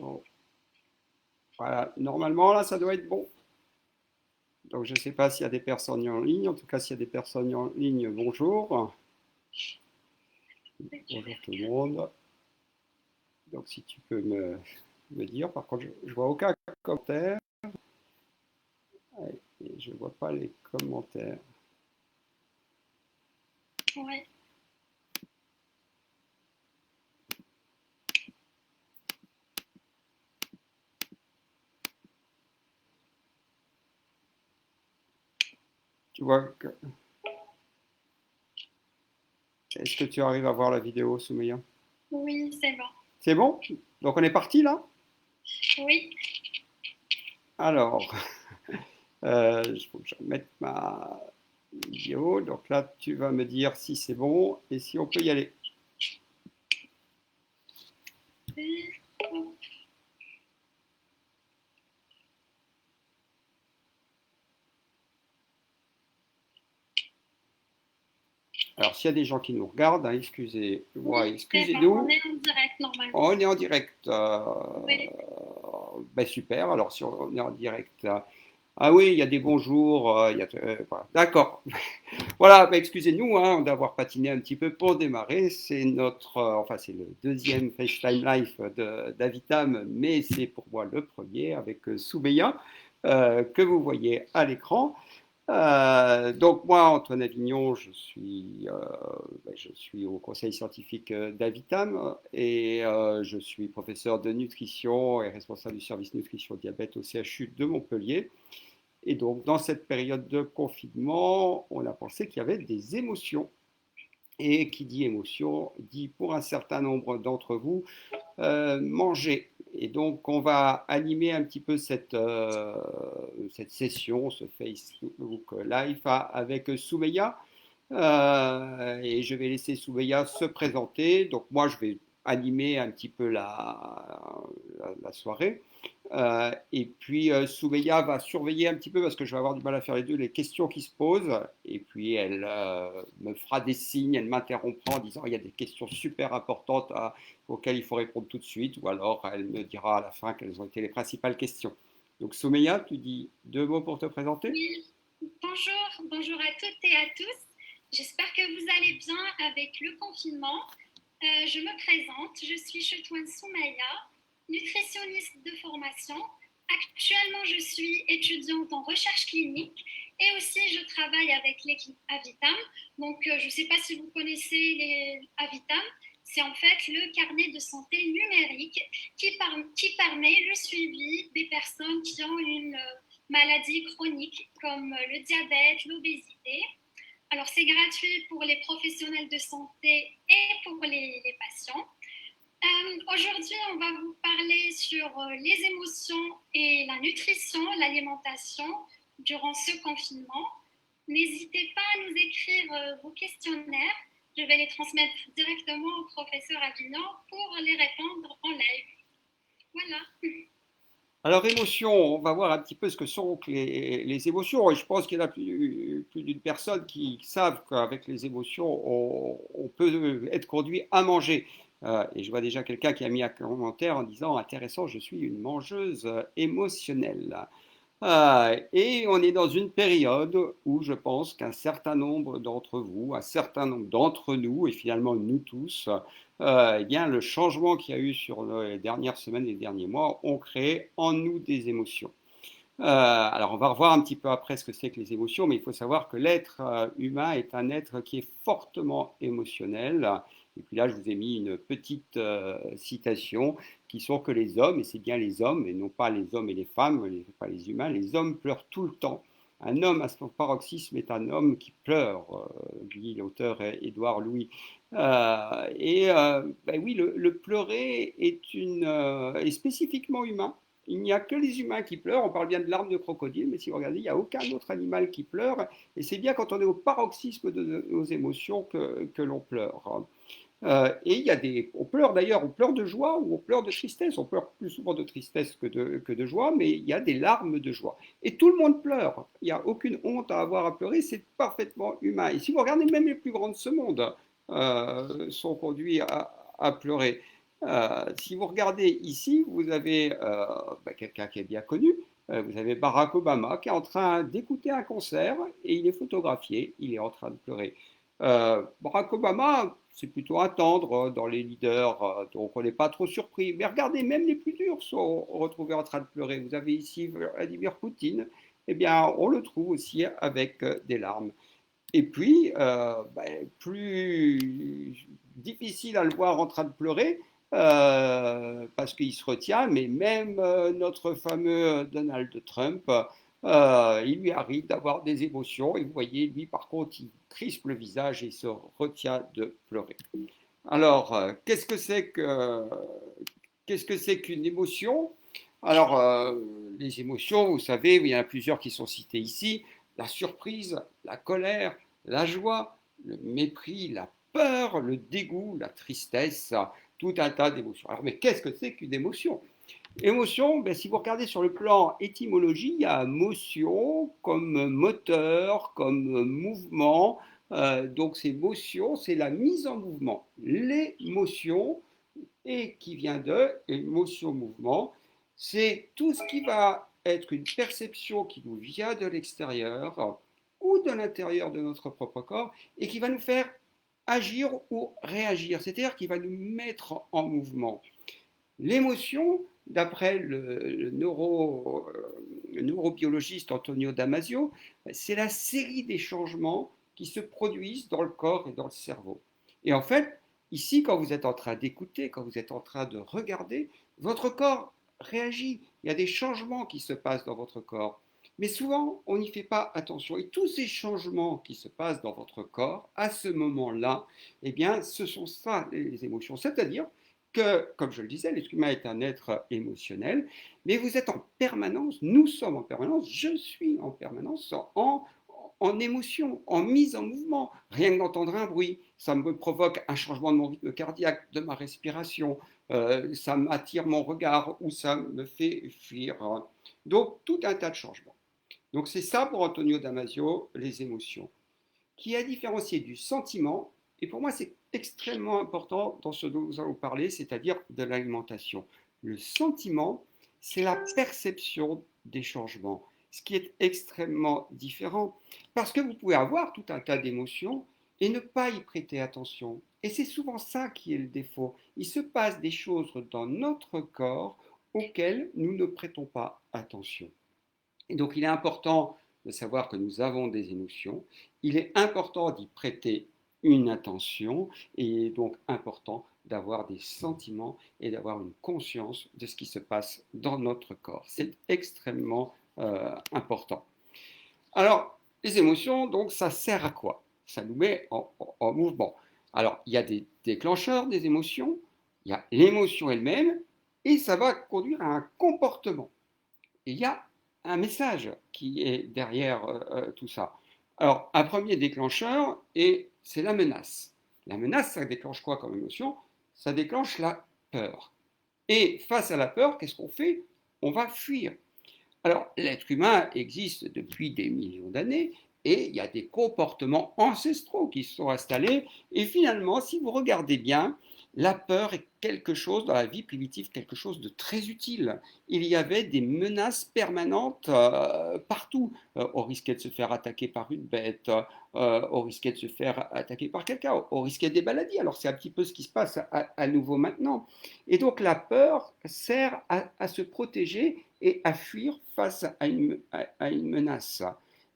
Oh, voilà, normalement là ça doit être bon. Donc je ne sais pas s'il y a des personnes en ligne. En tout cas, s'il y a des personnes en ligne, bonjour. Bonjour tout le monde. Donc si tu peux me dire, par contre je vois aucun commentaire et je ne vois pas les commentaires. Ouais. Tu vois que... Est-ce que tu arrives à voir la vidéo, Soumeya? Oui, c'est bon. C'est bon? Donc on est parti là? Oui, Alors, il faut que je remette ma vidéo. Donc là, tu vas me dire si c'est bon et si on peut y aller. oui. Alors, s'il y a des gens qui nous regardent, hein, excusez-moi, Oui, c'est bon. On excusez-nous, est en direct normalement. on est en direct. Oui. Ben super, alors si on est en direct. Ah oui, il y a des bonjours, voilà. D'accord. Voilà, ben excusez-nous hein, d'avoir patiné un petit peu pour démarrer. C'est enfin c'est le deuxième FaceTime Live d'Avitam, mais c'est pour moi le premier avec Soubeya, que vous voyez à l'écran. Donc moi, Antoine Avignon, je suis au conseil scientifique d'Avitam et je suis professeur de nutrition et responsable du service nutrition diabète au CHU de Montpellier. Et donc dans cette période de confinement, on a pensé qu'il y avait des émotions. Et qui dit émotion dit pour un certain nombre d'entre vous manger. Et donc, on va animer un petit peu cette session, ce Facebook Live avec Soumeya. Et je vais laisser Soumeya se présenter. Donc, moi, je vais animer un petit peu la soirée. Et puis Soumeya va surveiller un petit peu parce que je vais avoir du mal à faire les deux, les questions qui se posent. Et puis elle me fera des signes, elle m'interrompra en disant il y a des questions super importantes auxquelles il faut répondre tout de suite. Ou alors elle me dira à la fin quelles ont été les principales questions. Donc Soumeya, tu dis deux mots pour te présenter? Oui. Bonjour à toutes et à tous. J'espère que vous allez bien avec le confinement. Je me présente, je suis Chetouane Soumaya, nutritionniste de formation. Actuellement, je suis étudiante en recherche clinique et aussi je travaille avec l'équipe Avitam. Donc, je ne sais pas si vous connaissez les Avitam. C'est en fait le carnet de santé numérique qui permet le suivi des personnes qui ont une maladie chronique comme le diabète, l'obésité. Alors, c'est gratuit pour les professionnels de santé et pour les patients. Aujourd'hui, on va vous parler sur les émotions et la nutrition, l'alimentation durant ce confinement. N'hésitez pas à nous écrire vos questionnaires. Je vais les transmettre directement au professeur Avignon pour les répondre en live. Voilà. Alors, émotions, on va voir un petit peu ce que sont les émotions. Et je pense qu'il y en a plus d'une personne qui savent qu'avec les émotions, on peut être conduit à manger. Et je vois déjà quelqu'un qui a mis un commentaire en disant intéressant, je suis une mangeuse émotionnelle. Et on est dans une période où je pense qu'un certain nombre d'entre vous, un certain nombre d'entre nous, et finalement nous tous, eh bien, le changement qu'il y a eu sur les dernières semaines et les derniers mois ont créé en nous des émotions. Alors, on va revoir un petit peu après ce que c'est que les émotions, mais il faut savoir que l'être humain est un être qui est fortement émotionnel. Et puis là, je vous ai mis une petite citation qui sont que les hommes, et c'est bien les hommes, et non pas les hommes et les femmes, pas les humains, les hommes pleurent tout le temps. Un homme à son paroxysme est un homme qui pleure, dit l'auteur Édouard Louis. Ben oui, le pleurer est spécifiquement humain. Il n'y a que les humains qui pleurent. On parle bien de larmes de crocodile, mais si vous regardez, il n'y a aucun autre animal qui pleure. Et c'est bien quand on est au paroxysme de nos émotions que l'on pleure. Et on pleure d'ailleurs, on pleure de joie ou on pleure de tristesse. On pleure plus souvent de tristesse que de joie, mais il y a des larmes de joie. Et tout le monde pleure. Il n'y a aucune honte à avoir à pleurer, c'est parfaitement humain. Et si vous regardez, même les plus grands de ce monde sont conduits à pleurer. Si vous regardez ici, vous avez quelqu'un qui est bien connu. Vous avez Barack Obama qui est en train d'écouter un concert et il est photographié, il est en train de pleurer. Barack Obama, c'est plutôt un tendre dans les leaders, donc on n'est pas trop surpris. Mais regardez, même les plus durs sont retrouvés en train de pleurer. Vous avez ici Vladimir Poutine, eh bien on le trouve aussi avec des larmes. Et puis, plus difficile à le voir en train de pleurer, parce qu'il se retient, mais même notre fameux Donald Trump, il lui arrive d'avoir des émotions, et vous voyez, lui, par contre, il crispe le visage et se retient de pleurer. Alors, qu'est-ce que c'est qu'une émotion? Alors, les émotions, vous savez, il y en a plusieurs qui sont citées ici, la surprise, la colère, la joie, le mépris, la peur, le dégoût, la tristesse, tout un tas d'émotions. Alors, mais qu'est-ce que c'est qu'une émotion? Émotion, ben, si vous regardez sur le plan étymologie, il y a motion comme moteur, comme mouvement. Donc, ces motions, c'est la mise en mouvement. L'émotion, et qui vient de émotion-mouvement, c'est tout ce qui va être une perception qui nous vient de l'extérieur ou de l'intérieur de notre propre corps et qui va nous faire agir ou réagir, c'est-à-dire qui va nous mettre en mouvement. L'émotion, d'après le neurobiologiste Antonio Damasio, c'est la série des changements qui se produisent dans le corps et dans le cerveau. Et en fait, ici, quand vous êtes en train d'écouter, quand vous êtes en train de regarder, votre corps réagit. Il y a des changements qui se passent dans votre corps. Mais souvent, on n'y fait pas attention. Et tous ces changements qui se passent dans votre corps, à ce moment-là, eh bien, ce sont ça, les émotions. C'est-à-dire que, comme je le disais, l'être humain est un être émotionnel, mais vous êtes en permanence, nous sommes en permanence, je suis en permanence en émotion, en mise en mouvement. Rien que d'entendre un bruit, ça me provoque un changement de mon rythme cardiaque, de ma respiration, ça m'attire mon regard ou ça me fait fuir. Donc, tout un tas de changements. Donc, c'est ça pour Antonio Damasio, les émotions, qui est à différencier du sentiment. Et pour moi, c'est extrêmement important dans ce dont nous allons parler, c'est-à-dire de l'alimentation. Le sentiment, c'est la perception des changements, ce qui est extrêmement différent, parce que vous pouvez avoir tout un tas d'émotions et ne pas y prêter attention. Et c'est souvent ça qui est le défaut. Il se passe des choses dans notre corps auxquelles nous ne prêtons pas attention. Et donc il est important de savoir que nous avons des émotions, il est important d'y prêter une attention et il est donc important d'avoir des sentiments et d'avoir une conscience de ce qui se passe dans notre corps. C'est extrêmement important. Alors, les émotions, donc, ça sert à quoi? Ça nous met en mouvement. Alors, il y a des déclencheurs des émotions, il y a l'émotion elle-même, et ça va conduire à un comportement. Et il y a un message qui est derrière tout ça. Alors, un premier déclencheur, et c'est la menace. La menace, ça déclenche quoi comme émotion? Ça déclenche la peur. Et face à la peur, qu'est-ce qu'on fait? On va fuir. Alors, l'être humain existe depuis des millions d'années et il y a des comportements ancestraux qui se sont installés. Et finalement, si vous regardez bien, la peur est quelque chose dans la vie primitive, quelque chose de très utile. Il y avait des menaces permanentes partout. On risquait de se faire attaquer par une bête, on risquait de se faire attaquer par quelqu'un, on risquait des maladies. Alors c'est un petit peu ce qui se passe à nouveau maintenant. Et donc la peur sert à se protéger et à fuir face à une menace.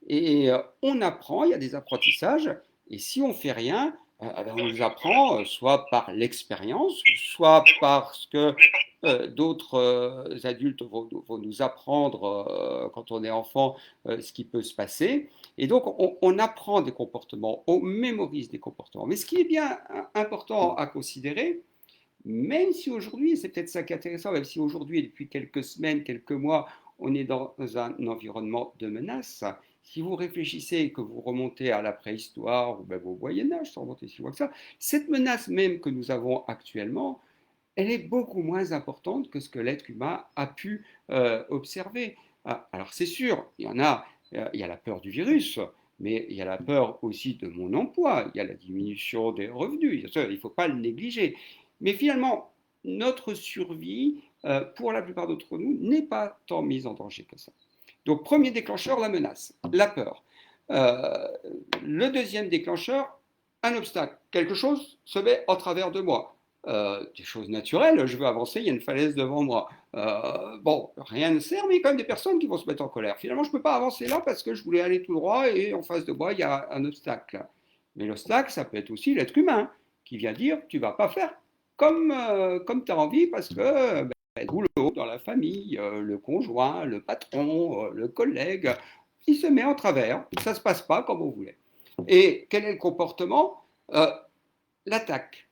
Et on apprend, il y a des apprentissages, et si on ne fait rien, on nous apprend soit par l'expérience, soit parce que d'autres adultes vont nous apprendre quand on est enfant ce qui peut se passer. Et donc on apprend des comportements, on mémorise des comportements. Mais ce qui est bien important à considérer, même si aujourd'hui, c'est peut-être ça qui est intéressant, même si aujourd'hui, depuis quelques semaines, quelques mois, on est dans un environnement de menace, si vous réfléchissez et que vous remontez à la préhistoire ou même au Moyen-Âge, sans remonter si loin que ça, cette menace même que nous avons actuellement, elle est beaucoup moins importante que ce que l'être humain a pu observer. Alors c'est sûr, il y a la peur du virus, mais il y a la peur aussi de mon emploi, il y a la diminution des revenus, il ne faut pas le négliger. Mais finalement, notre survie, pour la plupart d'entre nous, n'est pas tant mise en danger que ça. Donc, premier déclencheur, la menace, la peur. Le deuxième déclencheur, un obstacle. Quelque chose se met en travers de moi. Des choses naturelles, je veux avancer, il y a une falaise devant moi. Bon, rien ne sert, mais il y a quand même des personnes qui vont se mettre en colère. Finalement, je ne peux pas avancer là parce que je voulais aller tout droit et en face de moi, il y a un obstacle. Mais l'obstacle, ça peut être aussi l'être humain qui vient dire, tu ne vas pas faire comme tu as envie parce que le boulot, dans la famille, le conjoint, le patron, le collègue, il se met en travers, ça ne se passe pas comme on voulait. Et quel est le comportement? L'attaque.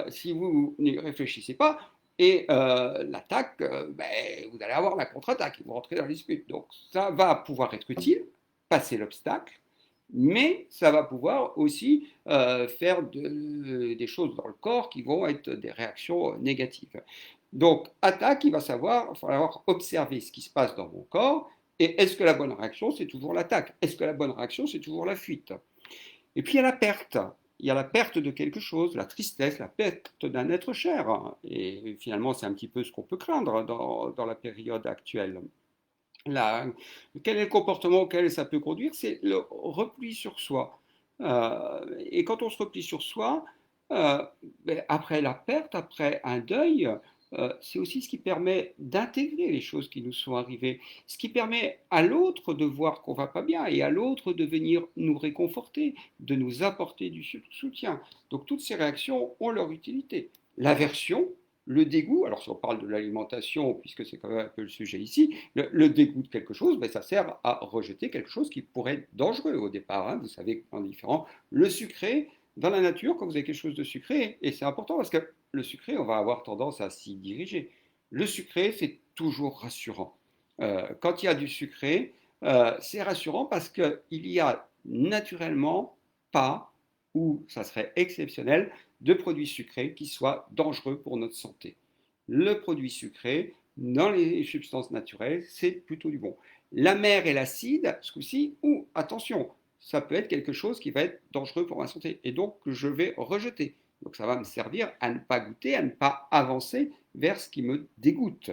Si vous n'y réfléchissez pas, et l'attaque, vous allez avoir la contre-attaque, vous rentrez dans la dispute. Donc ça va pouvoir être utile, passer l'obstacle, mais ça va pouvoir aussi faire des choses dans le corps qui vont être des réactions négatives. Donc, attaque, il va falloir observer ce qui se passe dans mon corps, et est-ce que la bonne réaction, c'est toujours l'attaque? Est-ce que la bonne réaction, c'est toujours la fuite? Et puis, il y a la perte. Il y a la perte de quelque chose, la tristesse, la perte d'un être cher. Et finalement, c'est un petit peu ce qu'on peut craindre dans la période actuelle. Là, quel est le comportement auquel ça peut conduire? C'est le repli sur soi. Et quand on se replie sur soi, euh, après la perte, après un deuil, c'est aussi ce qui permet d'intégrer les choses qui nous sont arrivées, ce qui permet à l'autre de voir qu'on va pas bien et à l'autre de venir nous réconforter, de nous apporter du soutien. Donc toutes ces réactions ont leur utilité. L'aversion, le dégoût, alors si on parle de l'alimentation, puisque c'est quand même un peu le sujet ici, le dégoût de quelque chose, ça sert à rejeter quelque chose qui pourrait être dangereux au départ. Hein. Vous savez en différent. Le sucré, dans la nature, quand vous avez quelque chose de sucré, et c'est important parce que le sucré, on va avoir tendance à s'y diriger. Le sucré, c'est toujours rassurant. Quand il y a du sucré, c'est rassurant parce qu'il y a naturellement pas, ou ça serait exceptionnel, de produits sucrés qui soient dangereux pour notre santé. Le produit sucré, dans les substances naturelles, c'est plutôt du bon. L'amer et l'acide, ce coup-ci, attention, ça peut être quelque chose qui va être dangereux pour ma santé et donc que je vais rejeter. Donc ça va me servir à ne pas goûter, à ne pas avancer vers ce qui me dégoûte.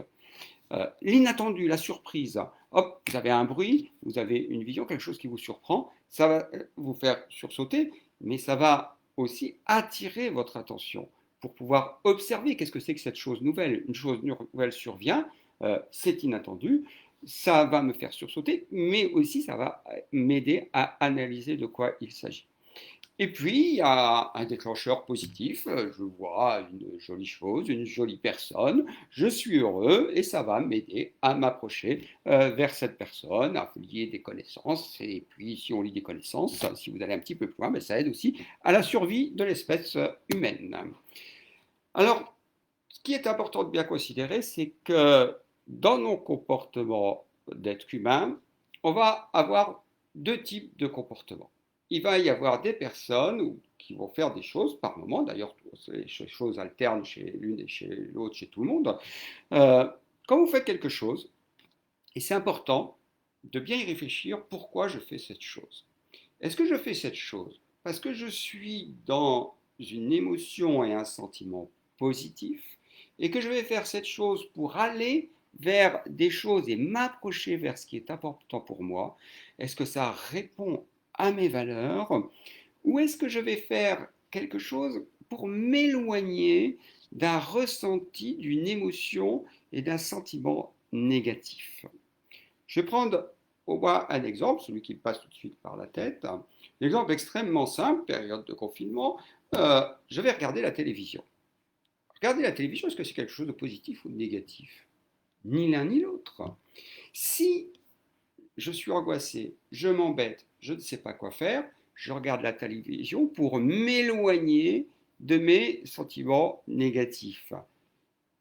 L'inattendu, la surprise. Hop, vous avez un bruit, vous avez une vision, quelque chose qui vous surprend, ça va vous faire sursauter, mais ça va aussi attirer votre attention pour pouvoir observer qu'est-ce que c'est que cette chose nouvelle. Une chose nouvelle survient, c'est inattendu, ça va me faire sursauter, mais aussi ça va m'aider à analyser de quoi il s'agit. Et puis, il y a un déclencheur positif. Je vois une jolie chose, une jolie personne, je suis heureux et ça va m'aider à m'approcher vers cette personne, à lier des connaissances. Et puis, si on lit des connaissances, si vous allez un petit peu plus loin, ça aide aussi à la survie de l'espèce humaine. Alors, ce qui est important de bien considérer, c'est que dans nos comportements d'être humain, on va avoir deux types de comportements. Il va y avoir des personnes qui vont faire des choses par moment, d'ailleurs les choses alternent chez l'une et chez l'autre, chez tout le monde. Euh, Quand vous faites quelque chose, et c'est important de bien y réfléchir, pourquoi je fais cette chose? Est-ce que je fais cette chose parce que je suis dans une émotion et un sentiment positif et que je vais faire cette chose pour aller vers des choses et m'approcher vers ce qui est important pour moi? Est-ce que ça répond à mes valeurs ou est-ce que je vais faire quelque chose pour m'éloigner d'un ressenti, d'une émotion et d'un sentiment négatif? Je vais prendre au moins un exemple, celui qui me passe tout de suite par la tête. Un exemple extrêmement simple, période de confinement, je vais regarder la télévision. Regarder la télévision, est-ce que c'est quelque chose de positif ou de négatif? Ni l'un ni l'autre. Si je suis angoissé, je m'embête, je ne sais pas quoi faire, je regarde la télévision pour m'éloigner de mes sentiments négatifs.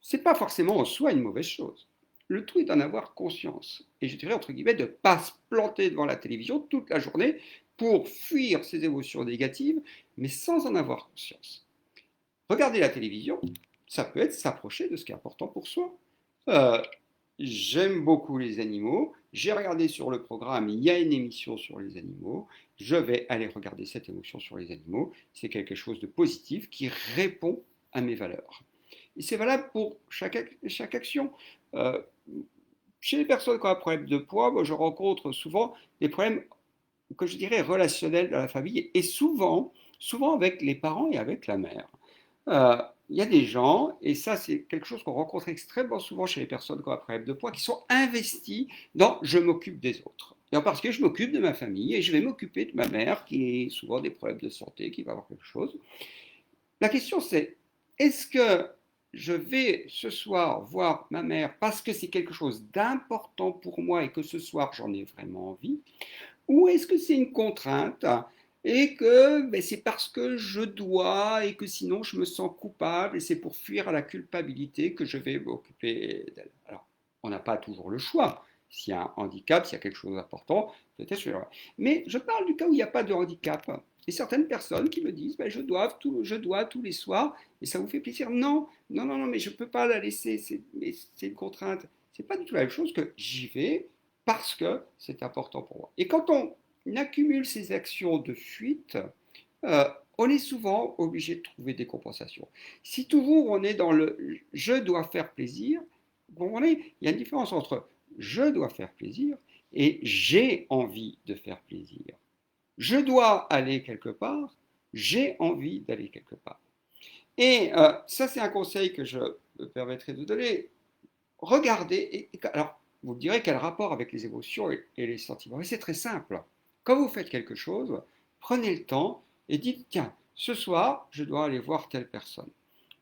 Ce n'est pas forcément en soi une mauvaise chose. Le tout est d'en avoir conscience. Et je dirais, entre guillemets, de ne pas se planter devant la télévision toute la journée pour fuir ces émotions négatives, mais sans en avoir conscience. Regarder la télévision, ça peut être s'approcher de ce qui est important pour soi. Euh, J'aime beaucoup les animaux. J'ai regardé sur le programme, il y a une émission sur les animaux. Je vais aller regarder cette émotion sur les animaux. C'est quelque chose de positif qui répond à mes valeurs. Et c'est valable pour chaque action. Euh, Chez les personnes qui ont un problème de poids, moi, je rencontre souvent des problèmes que je dirais relationnels dans la famille et souvent avec les parents et avec la mère. Il y a des gens, et ça c'est quelque chose qu'on rencontre extrêmement souvent chez les personnes qui ont un problème de poids, qui sont investis dans je m'occupe des autres. Et en particulier, je m'occupe de ma famille et je vais m'occuper de ma mère qui a souvent des problèmes de santé, qui va avoir quelque chose. La question c'est, est-ce que je vais ce soir voir ma mère parce que c'est quelque chose d'important pour moi et que ce soir j'en ai vraiment envie, ou est-ce que c'est une contrainte et que ben, c'est parce que je dois et que sinon je me sens coupable et c'est pour fuir à la culpabilité que je vais m'occuper d'elle. Alors, on n'a pas toujours le choix. S'il y a un handicap, s'il y a quelque chose d'important, peut-être je vais. Mais je parle du cas où il n'y a pas de handicap. Et certaines personnes qui me disent ben, je dois tous les soirs et ça vous fait plaisir. Non, non, non, non, mais je ne peux pas la laisser, c'est une contrainte. C'est pas du tout la même chose que j'y vais, parce que c'est important pour moi. Et quand on accumule ces actions de fuite, euh, on est souvent obligé de trouver des compensations. Si toujours on est dans le je dois faire plaisir, vous comprenez, il y a une différence entre je dois faire plaisir et j'ai envie de faire plaisir. Je dois aller quelque part, j'ai envie d'aller quelque part. Et ça, c'est un conseil que je me permettrai de donner. Regardez, alors vous me direz quel rapport avec les émotions et les sentiments. Et c'est très simple. Quand vous faites quelque chose, prenez le temps et dites, tiens, ce soir, je dois aller voir telle personne.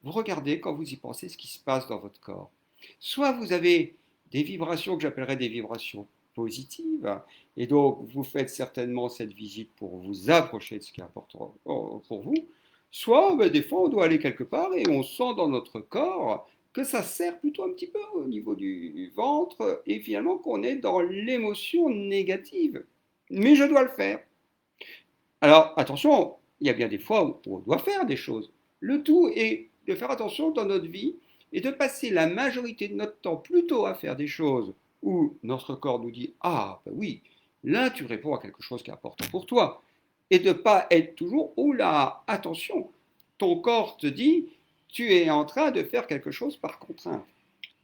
Vous regardez quand vous y pensez ce qui se passe dans votre corps. Soit vous avez des vibrations que j'appellerais des vibrations positives, et donc vous faites certainement cette visite pour vous approcher de ce qui est important pour vous, soit ben, des fois on doit aller quelque part et on sent dans notre corps que ça serre plutôt un petit peu au niveau du ventre et finalement qu'on est dans l'émotion négative. Mais je dois le faire. Alors attention, il y a bien des fois où on doit faire des choses. Le tout est de faire attention dans notre vie et de passer la majorité de notre temps plutôt à faire des choses où notre corps nous dit ah ben oui, là tu réponds à quelque chose qui est important pour toi. Et de ne pas être toujours oh là, attention, ton corps te dit tu es en train de faire quelque chose par contrainte.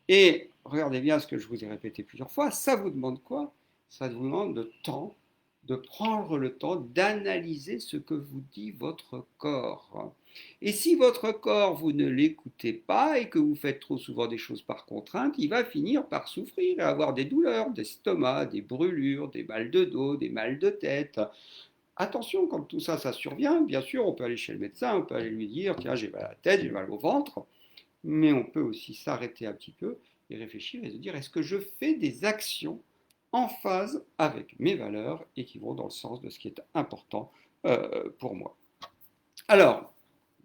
Et regardez bien ce que je vous ai répété plusieurs fois, ça vous demande quoi? Ça vous demande de temps, de prendre le temps d'analyser ce que vous dit votre corps. Et si votre corps, vous ne l'écoutez pas et que vous faites trop souvent des choses par contrainte, il va finir par souffrir et avoir des douleurs d'estomac, des brûlures, des mal de dos, des mal de tête. Attention, quand tout ça, ça survient, bien sûr, on peut aller chez le médecin, on peut aller lui dire, tiens, j'ai mal à la tête, j'ai mal au ventre, mais on peut aussi s'arrêter un petit peu et réfléchir et se dire est-ce que je fais des actions en phase avec mes valeurs et qui vont dans le sens de ce qui est important pour moi. Alors,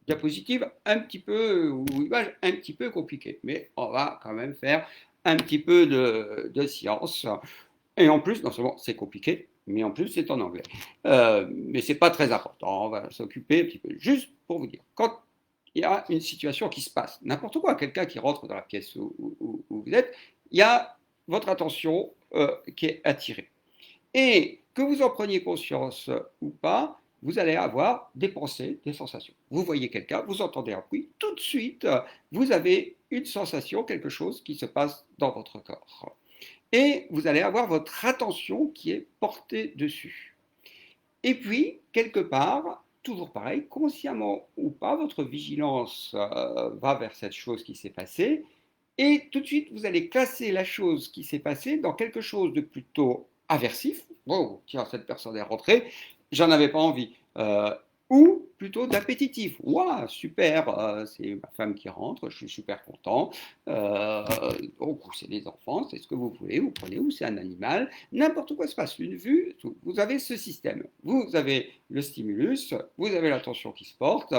diapositive un petit peu, ou image un petit peu compliquée, mais on va quand même faire un petit peu de science. Et en plus, non seulement c'est compliqué, mais en plus c'est en anglais. Mais c'est pas très important, on va s'occuper un petit peu. Juste pour vous dire, quand il y a une situation qui se passe, n'importe quoi, quelqu'un qui rentre dans la pièce où vous êtes, il y a votre attention qui est attirée. Et que vous en preniez conscience ou pas, vous allez avoir des pensées, des sensations. Vous voyez quelqu'un, vous entendez un bruit, tout de suite, vous avez une sensation, quelque chose qui se passe dans votre corps. Et vous allez avoir votre attention qui est portée dessus. Et puis, quelque part, toujours pareil, consciemment ou pas, votre vigilance va vers cette chose qui s'est passée. Et tout de suite, vous allez classer la chose qui s'est passée dans quelque chose de plutôt aversif. Oh, tiens, cette personne est rentrée, j'en avais pas envie. Ou plutôt d'appétitif. Waouh, super, c'est ma femme qui rentre, je suis super content. Donc, c'est des enfants, c'est ce que vous voulez, vous prenez, ou c'est un animal, n'importe quoi se passe, une vue, tout. Vous avez ce système. Vous avez le stimulus, vous avez l'attention qui se porte,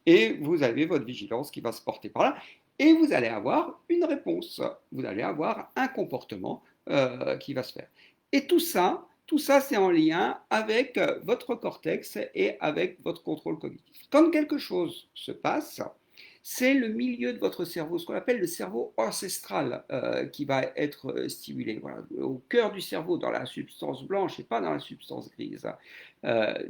et vous avez votre vigilance qui va se porter par là et vous allez avoir une réponse, vous allez avoir un comportement qui va se faire. Et tout ça c'est en lien avec votre cortex et avec votre contrôle cognitif. Quand quelque chose se passe, c'est le milieu de votre cerveau, ce qu'on appelle le cerveau ancestral, qui va être stimulé. Voilà, au cœur du cerveau, dans la substance blanche et pas dans la substance grise.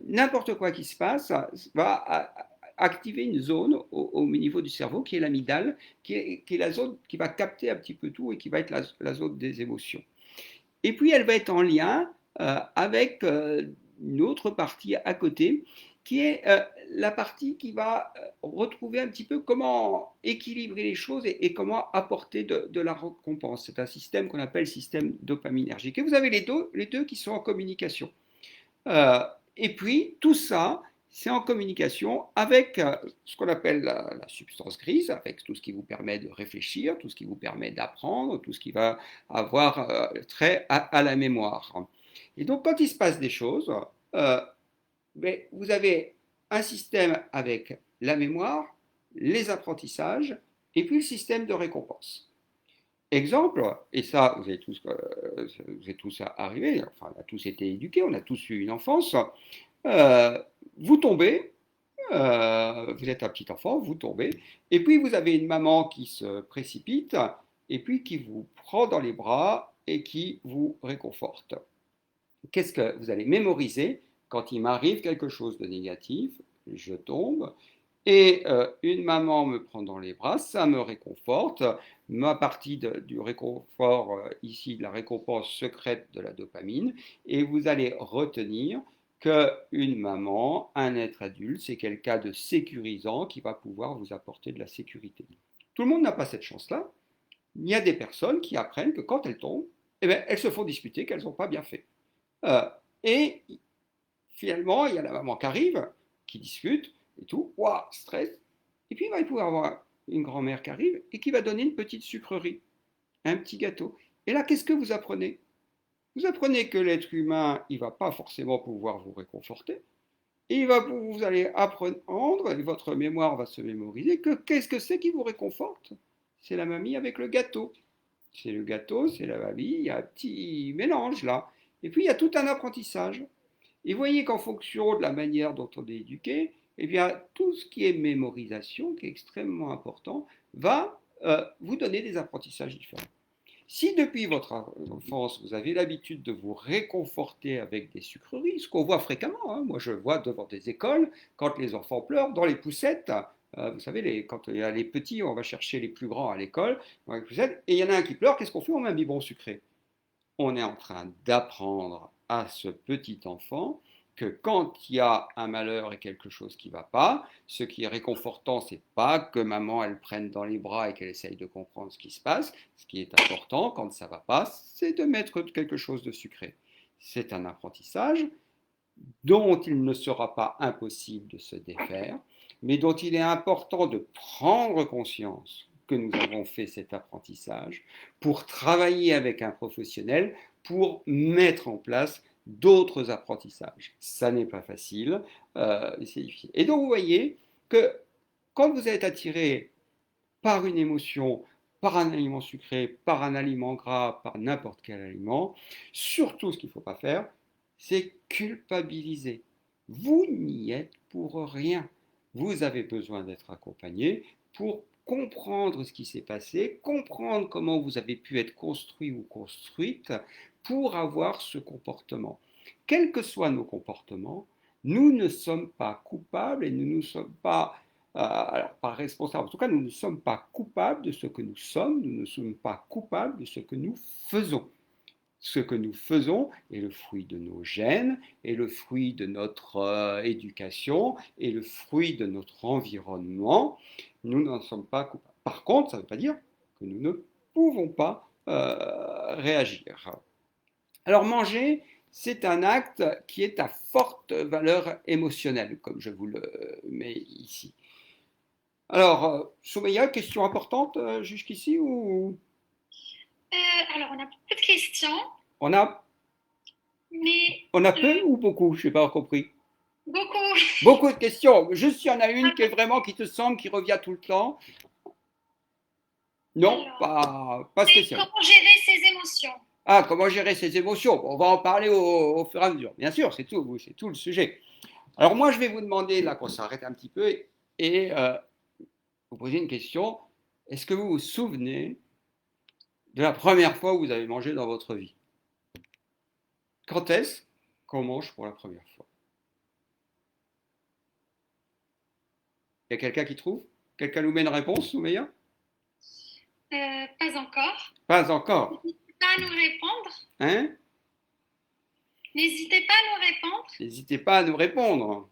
N'importe quoi qui se passe va activer une zone au niveau du cerveau qui est l'amygdale, qui est la zone qui va capter un petit peu tout et qui va être la zone des émotions. Et puis elle va être en lien avec une autre partie à côté, qui est la partie qui va retrouver un petit peu comment équilibrer les choses et comment apporter de la récompense. C'est un système qu'on appelle système dopaminergique. Et vous avez les deux qui sont en communication. Euh, et puis, tout ça, c'est en communication avec ce qu'on appelle la substance grise, avec tout ce qui vous permet de réfléchir, tout ce qui vous permet d'apprendre, tout ce qui va avoir trait à la mémoire. Et donc, quand il se passe des choses, euh, ben, vous avez un système avec la mémoire, les apprentissages, et puis le système de récompense. Exemple, et ça, vous êtes tous arrivés, enfin, on a tous été éduqués, on a tous eu une enfance. Euh, Vous tombez, vous êtes un petit enfant, vous tombez, et puis vous avez une maman qui se précipite, et puis qui vous prend dans les bras et qui vous réconforte. Qu'est-ce que vous allez mémoriser quand il m'arrive quelque chose de négatif? Je tombe, et une maman me prend dans les bras, ça me réconforte. Ma partie du réconfort, ici, de la récompense secrète de la dopamine. Et vous allez retenir qu'une maman, un être adulte, c'est quelqu'un de sécurisant qui va pouvoir vous apporter de la sécurité. Tout le monde n'a pas cette chance-là. Il y a des personnes qui apprennent que quand elles tombent, eh bien, elles se font disputer qu'elles n'ont pas bien fait. Euh, et finalement, il y a la maman qui arrive, qui dispute, et tout, waouh, stress. Et puis, il va y pouvoir avoir une grand-mère qui arrive et qui va donner une petite sucrerie, un petit gâteau. Et là, qu'est-ce que vous apprenez? Vous apprenez que l'être humain, il ne va pas forcément pouvoir vous réconforter. Et vous allez apprendre, et votre mémoire va se mémoriser, que qu'est-ce que c'est qui vous réconforte? C'est la mamie avec le gâteau. C'est le gâteau, c'est la mamie, il y a un petit mélange là. Et puis, il y a tout un apprentissage. Et voyez qu'en fonction de la manière dont on est éduqué, eh bien, tout ce qui est mémorisation, qui est extrêmement important, va vous donner des apprentissages différents. Si depuis votre enfance, vous avez l'habitude de vous réconforter avec des sucreries, ce qu'on voit fréquemment, hein, moi je vois devant des écoles, quand les enfants pleurent, dans les poussettes, vous savez, quand il y a les petits, on va chercher les plus grands à l'école, dans les poussettes, et il y en a un qui pleure, qu'est-ce qu'on fait? On met un biberon sucré. On est en train d'apprendre à ce petit enfant que quand il y a un malheur et quelque chose qui ne va pas, ce qui est réconfortant, c'est pas que maman elle prenne dans les bras et qu'elle essaye de comprendre ce qui se passe. Ce qui est important quand ça ne va pas, c'est de mettre quelque chose de sucré. C'est un apprentissage dont il ne sera pas impossible de se défaire, mais dont il est important de prendre conscience que nous avons fait cet apprentissage pour travailler avec un professionnel, pour mettre en place d'autres apprentissages. Ça n'est pas facile, c'est difficile. Et donc vous voyez que quand vous êtes attiré par une émotion, par un aliment sucré, par un aliment gras, par n'importe quel aliment, surtout ce qu'il ne faut pas faire, c'est culpabiliser. Vous n'y êtes pour rien. Vous avez besoin d'être accompagné pour comprendre ce qui s'est passé, comprendre comment vous avez pu être construit ou construite pour avoir ce comportement. Quels que soient nos comportements, nous ne sommes pas coupables et nous ne sommes pas alors, pas responsables. En tout cas, nous ne sommes pas coupables de ce que nous sommes, nous ne sommes pas coupables de ce que nous faisons. Ce que nous faisons est le fruit de nos gènes, est le fruit de notre éducation, est le fruit de notre environnement. Nous n'en sommes pas coupables. Par contre, ça ne veut pas dire que nous ne pouvons pas réagir. Alors manger, c'est un acte qui est à forte valeur émotionnelle, comme je vous le mets ici. Alors, Soumeya, question importante jusqu'ici ou Alors, on a beaucoup de questions, on a, mais on a peu ou beaucoup? Je n'ai pas compris. beaucoup. Beaucoup de questions. Juste, il y en a une qui est vraiment qui te semble, qui revient tout le temps. Non, Alors, pas c'est spécial. comment gérer ses émotions. Ah, comment gérer ses émotions? On va en parler au fur et à mesure. Bien sûr, c'est tout le sujet. Alors moi, je vais vous demander, là, qu'on s'arrête un petit peu et vous poser une question. Est-ce que vous vous souvenez de la première fois où vous avez mangé dans votre vie? Quand est-ce qu'on mange pour la première fois? Il y a quelqu'un qui trouve? Quelqu'un nous met une réponse, Soumeya? Pas encore. Pas encore. N'hésitez pas à nous répondre. Hein? N'hésitez pas à nous répondre. N'hésitez pas à nous répondre.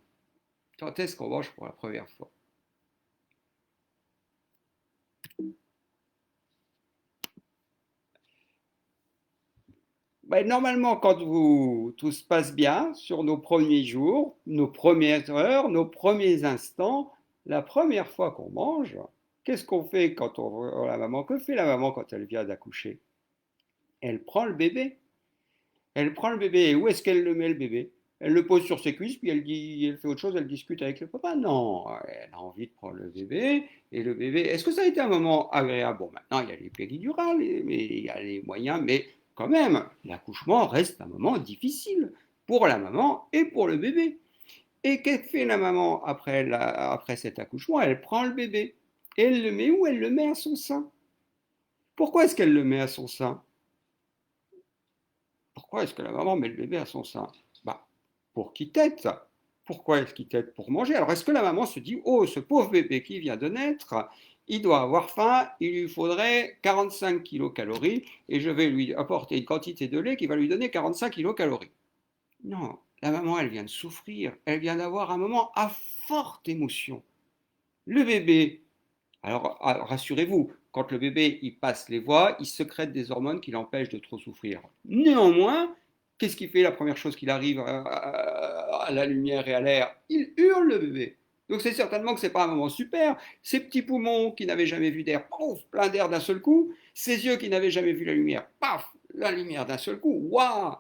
Quand est-ce qu'on mange pour la première fois? Ben, normalement, quand tout se passe bien, sur nos premiers jours, nos premières heures, nos premiers instants, la première fois qu'on mange, qu'est-ce qu'on fait quand on voit la maman? Que fait la maman quand elle vient d'accoucher? Elle prend le bébé. Elle prend le bébé. Et où est-ce qu'elle le met, le bébé? Elle le pose sur ses cuisses, puis elle fait autre chose, elle discute avec le papa. Non, elle a envie de prendre le bébé. Et le bébé, est-ce que ça a été un moment agréable? Bon, maintenant, il y a les péridurales, mais il y a les moyens, mais quand même, l'accouchement reste un moment difficile pour la maman et pour le bébé. Et qu'est-ce que fait la maman après cet accouchement? Elle prend le bébé. Et elle le met où? Elle le met à son sein. Pourquoi est-ce qu'elle le met à son sein? Pourquoi est-ce que la maman met le bébé à son sein? Bah, pour qu'il tète. Pourquoi est-ce qu'il tète? Pour manger. Alors, est-ce que la maman se dit, oh, ce pauvre bébé qui vient de naître, il doit avoir faim, il lui faudrait 45 kilocalories et je vais lui apporter une quantité de lait qui va lui donner 45 kilocalories. Non, la maman, elle vient de souffrir, elle vient d'avoir un moment à forte émotion. Le bébé, alors rassurez-vous, quand le bébé il passe les voies, il sécrète des hormones qui l'empêchent de trop souffrir. Néanmoins, qu'est-ce qu'il fait la première chose qu'il arrive à la lumière et à l'air? Il hurle le bébé. Donc c'est certainement que c'est pas un moment super. Ses petits poumons qui n'avaient jamais vu d'air, pouf, plein d'air d'un seul coup. Ses yeux qui n'avaient jamais vu la lumière, paf, la lumière d'un seul coup. Waouh!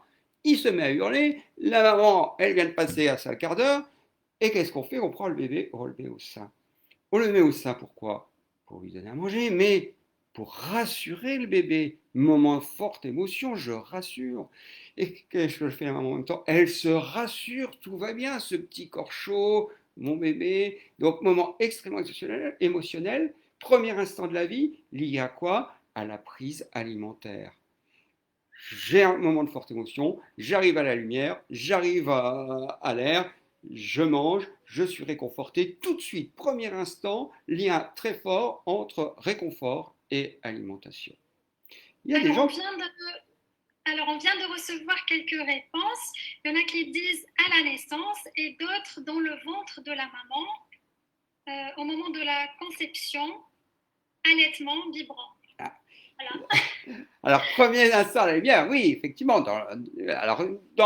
Il se met à hurler. La maman, elle vient de passer à sa quart d'heure. Et qu'est-ce qu'on fait? On prend le bébé, on le met au sein. On le met au sein pourquoi? Pour lui donner à manger, mais pour rassurer le bébé. Moment de forte émotion, je rassure. Et qu'est-ce que je fais en même temps? Elle se rassure, tout va bien, ce petit corps chaud, mon bébé. Donc, moment extrêmement émotionnel. Premier instant de la vie, lié à quoi? À la prise alimentaire. J'ai un moment de forte émotion, j'arrive à la lumière, j'arrive à l'air, je mange, je suis réconforté tout de suite. Premier instant, lien très fort entre réconfort et alimentation. Il y a des gens... Alors, on vient de recevoir quelques réponses. Il y en a qui disent à la naissance et d'autres dans le ventre de la maman, au moment de la conception, allaitement, biberon. Voilà. Alors, premier instant, elle est bien, oui, effectivement. Dans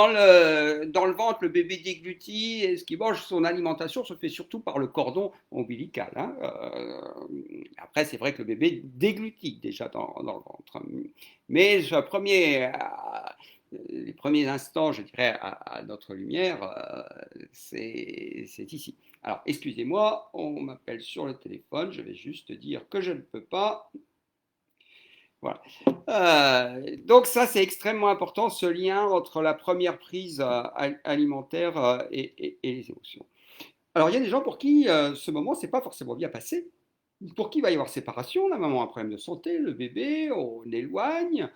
le ventre, le bébé déglutit et ce qui mange, son alimentation se fait surtout par le cordon ombilical. Hein. Après, c'est vrai que le bébé déglutit déjà dans le ventre. Mais les premiers instants, je dirais, à notre lumière, c'est ici. Alors, excusez-moi, on m'appelle sur le téléphone, je vais juste dire que je ne peux pas. Voilà. Donc ça, c'est extrêmement important, ce lien entre la première prise alimentaire et les émotions. Alors, il y a des gens pour qui ce moment, c'est pas forcément bien passé. Pour qui il va y avoir séparation, la maman a un problème de santé, le bébé, on éloigne.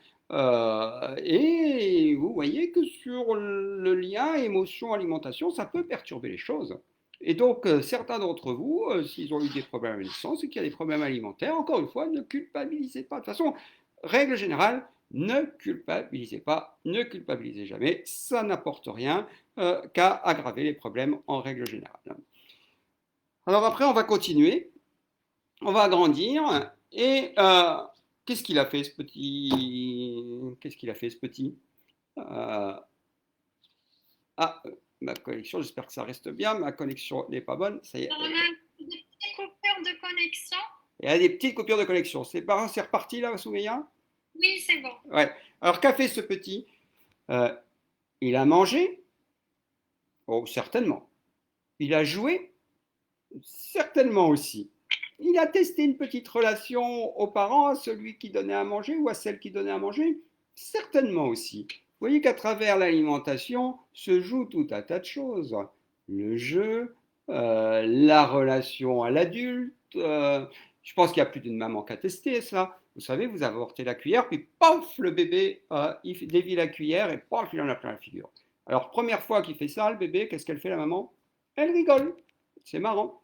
Et vous voyez que sur le lien émotion-alimentation, ça peut perturber les choses. Et donc, certains d'entre vous, s'ils ont eu des problèmes à la naissance et qu'il y a des problèmes alimentaires, encore une fois, ne culpabilisez pas. De toute façon, règle générale, ne culpabilisez pas, ne culpabilisez jamais, ça n'apporte rien qu'à aggraver les problèmes en règle générale. Alors après, on va continuer, on va agrandir, et qu'est-ce qu'il a fait ce petit? Qu'est-ce qu'il a fait ce petit? Ma connexion, j'espère que ça reste bien, ma connexion n'est pas bonne, ça y est. On a des petites coupures de connexion. Il y a des petites coupures de connexion. C'est reparti là, Soumeya? Oui, c'est bon. Ouais. Alors, qu'a fait ce petit? Il a mangé? Oh, certainement. Il a joué? Certainement aussi. Il a testé une petite relation aux parents, à celui qui donnait à manger ou à celle qui donnait à manger? Certainement aussi. Vous voyez qu'à travers l'alimentation se joue tout un tas de choses. Le jeu, la relation à l'adulte. Je pense qu'il y a plus d'une maman qui a testé ça. Vous savez, vous avortez la cuillère, puis paf, le bébé, il dévie la cuillère et paf, il en a plein la figure. Alors, première fois qu'il fait ça, le bébé, qu'est-ce qu'elle fait la maman? Elle rigole. C'est marrant.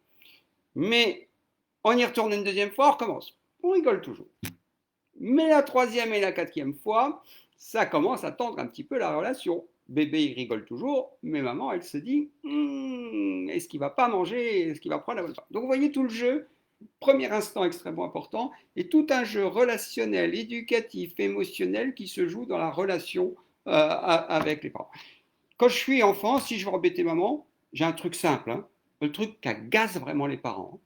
Mais on y retourne une deuxième fois, on recommence. On rigole toujours. Mais la troisième et la quatrième fois, ça commence à tendre un petit peu la relation. Bébé, il rigole toujours, mais maman, elle se dit, est-ce qu'il va pas manger, est-ce qu'il va prendre la bonne part. Donc vous voyez tout le jeu, premier instant extrêmement important, et tout un jeu relationnel, éducatif, émotionnel qui se joue dans la relation avec les parents. Quand je suis enfant, si je veux embêter maman, j'ai un truc simple, hein, le truc qui agace vraiment les parents,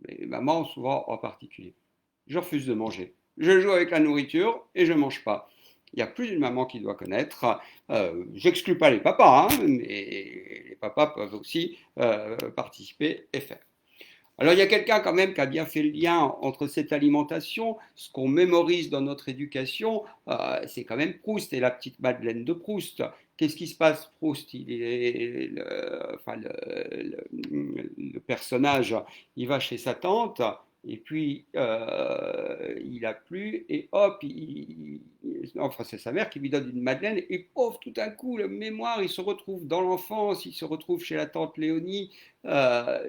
les mamans souvent en particulier. Je refuse de manger. Je joue avec la nourriture et je ne mange pas. Il y a plus d'une maman qui doit connaître. J'exclus pas les papas, hein, mais les papas peuvent aussi participer et faire. Alors il y a quelqu'un quand même qui a bien fait le lien entre cette alimentation, ce qu'on mémorise dans notre éducation, c'est quand même Proust et la petite Madeleine de Proust. Qu'est-ce qui se passe, Proust? Le personnage, il va chez sa tante, et puis il a plu, et hop, enfin c'est sa mère qui lui donne une madeleine, et pauvre, tout d'un coup, le mémoire, il se retrouve dans l'enfance, il se retrouve chez la tante Léonie.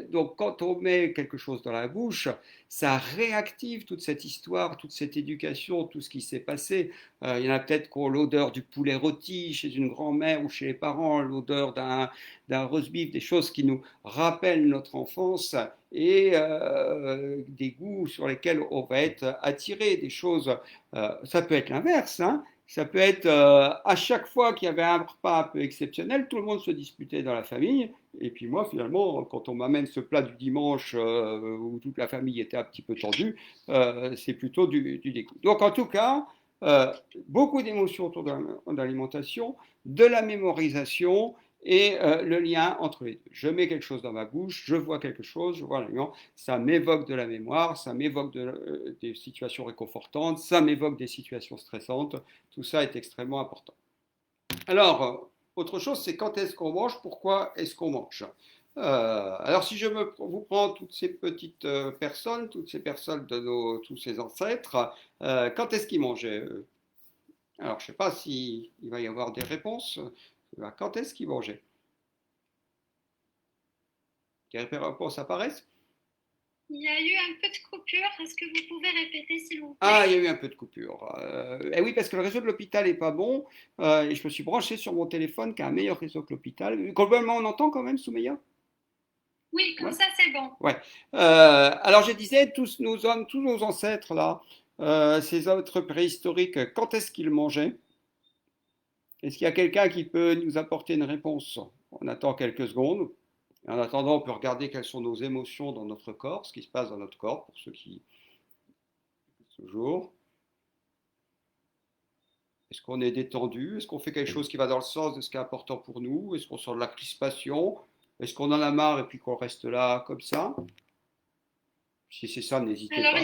Donc quand on met quelque chose dans la bouche, ça réactive toute cette histoire, toute cette éducation, tout ce qui s'est passé. Il y en a peut-être qui ont l'odeur du poulet rôti chez une grand-mère ou chez les parents, l'odeur d'un roast beef, des choses qui nous rappellent notre enfance et des goûts sur lesquels on va être attiré, des choses. Ça peut être l'inverse, hein. Ça peut être à chaque fois qu'il y avait un repas un peu exceptionnel, tout le monde se disputait dans la famille. Et puis moi, finalement, quand on m'amène ce plat du dimanche où toute la famille était un petit peu tendue, c'est plutôt du dégoût. Donc en tout cas, euh, beaucoup d'émotions autour de l'alimentation, de la mémorisation et le lien entre les deux. Je mets quelque chose dans ma bouche, je vois quelque chose, je vois l'aliment, ça m'évoque de la mémoire, ça m'évoque des situations réconfortantes, ça m'évoque des situations stressantes. Tout ça est extrêmement important. Alors, autre chose, c'est quand est-ce qu'on mange, pourquoi est-ce qu'on mange. Alors, si vous prends toutes ces petites personnes, toutes ces personnes de tous ces ancêtres, quand est-ce qu'ils mangeaient Alors, je ne sais pas s'il va y avoir des réponses. Quand est-ce qu'ils mangeaient? Des réponses apparaissent? Il y a eu un peu de coupure. Est-ce que vous pouvez répéter, s'il vous Ah, plaît? il y a eu un peu de coupure. Eh oui, parce que le réseau de l'hôpital n'est pas bon, et je me suis branché sur mon téléphone qui a un meilleur réseau que l'hôpital. Globalement, on entend quand même, Soumeya? Oui, comme Ouais. ça, c'est bon. Ouais. Alors je disais, tous nos hommes, tous nos ancêtres là, ces êtres préhistoriques, quand est-ce qu'ils mangeaient? Est-ce qu'il y a quelqu'un qui peut nous apporter une réponse? On attend quelques secondes. En attendant, on peut regarder quelles sont nos émotions dans notre corps, ce qui se passe dans notre corps, pour ceux qui toujours. Est-ce qu'on est détendu? Est-ce qu'on fait quelque chose qui va dans le sens de ce qui est important pour nous? Est-ce qu'on sent de la crispation? Est-ce qu'on en a marre et puis qu'on reste là comme ça? Si c'est ça, n'hésitez Alors, pas.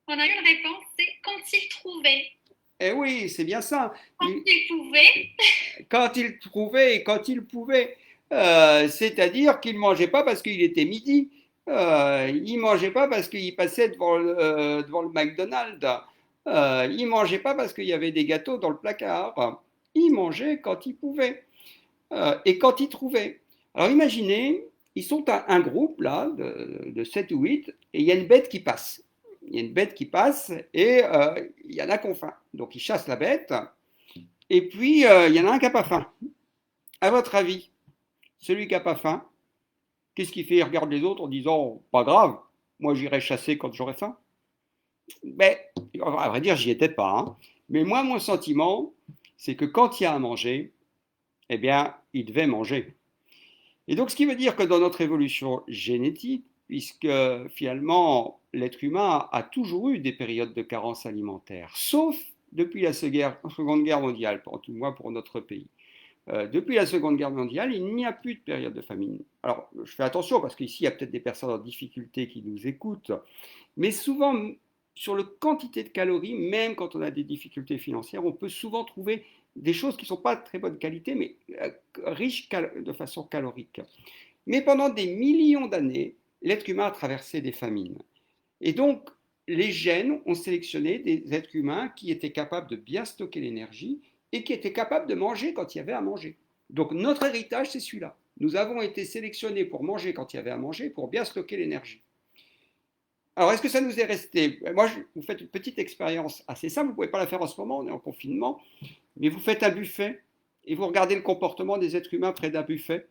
on a une réponse, c'est quand il trouvait. Eh oui, c'est bien ça. Quand il pouvait. Quand il trouvait et quand il pouvait. C'est-à-dire qu'il ne mangeait pas parce qu'il était midi. Il ne mangeait pas parce qu'il passait devant le McDonald's. Il ne mangeait pas parce qu'il y avait des gâteaux dans le placard. Il mangeait quand il pouvait et quand il trouvait. Alors imaginez, ils sont un groupe là de 7 ou 8 et il y a une bête qui passe. Il y a une bête qui passe et il y en a qui ont faim. Donc ils chassent la bête et puis il y en a un qui n'a pas faim. À votre avis, celui qui n'a pas faim, qu'est-ce qu'il fait? Il regarde les autres en disant, pas grave, moi j'irai chasser quand j'aurai faim. Mais, à vrai dire, j'y étais pas, hein. Mais moi, mon sentiment, c'est que quand il y a à manger, eh bien, il devait manger. Et donc, ce qui veut dire que dans notre évolution génétique, puisque finalement, l'être humain a toujours eu des périodes de carence alimentaire, sauf depuis la Seconde Guerre mondiale, pour tout moins pour notre pays. Depuis la Seconde Guerre mondiale, il n'y a plus de période de famine. Alors, je fais attention parce qu'ici, il y a peut-être des personnes en difficulté qui nous écoutent, mais souvent, sur la quantité de calories, même quand on a des difficultés financières, on peut souvent trouver des choses qui ne sont pas de très bonne qualité, mais riches de façon calorique. Mais pendant des millions d'années, l'être humain a traversé des famines. Et donc, les gènes ont sélectionné des êtres humains qui étaient capables de bien stocker l'énergie et qui étaient capables de manger quand il y avait à manger. Donc notre héritage, c'est celui-là. nous avons été sélectionnés pour manger quand il y avait à manger, pour bien stocker l'énergie. Alors, est-ce que ça nous est resté? Moi, vous faites une petite expérience assez simple, vous ne pouvez pas la faire en ce moment, on est en confinement, mais vous faites un buffet et vous regardez le comportement des êtres humains près d'un buffet.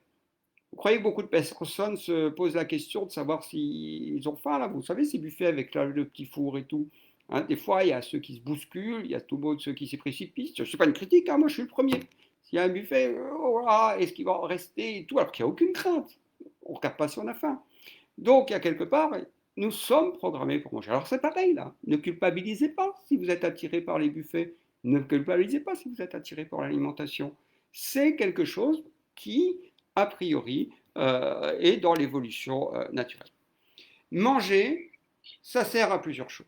Vous croyez que beaucoup de personnes se posent la question de savoir s'ils ont faim, là? Vous savez, ces buffets avec le petit four et tout. Hein, des fois, il y a ceux qui se bousculent, il y a tout le monde ceux qui s'y précipitent. Je ne suis pas une critique, hein, moi je suis le premier. S'il y a un buffet, oh là, est-ce qu'il va en rester et tout, alors qu'il n'y a aucune crainte. On ne regarde pas si on a faim. Donc, il y a quelque part, nous sommes programmés pour manger. Alors, c'est pareil là. Ne culpabilisez pas si vous êtes attiré par les buffets. Ne culpabilisez pas si vous êtes attiré par l'alimentation. C'est quelque chose qui, a priori, est dans l'évolution naturelle. Manger, ça sert à plusieurs choses.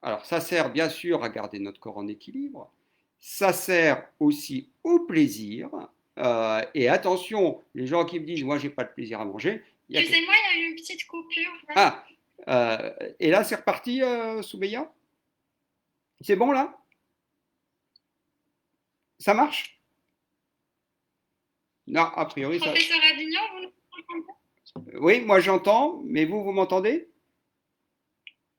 Alors, ça sert bien sûr à garder notre corps en équilibre. Ça sert aussi au plaisir. Et attention, les gens qui me disent, moi, j'ai pas de plaisir à manger. Excusez-moi, il y a eu une petite coupure. Ah, et là, c'est reparti, Soubeya? C'est bon là? Ça marche? Non, a priori, ça. Professeur Avignon, vous nous entendez? Oui, moi j'entends, mais vous m'entendez?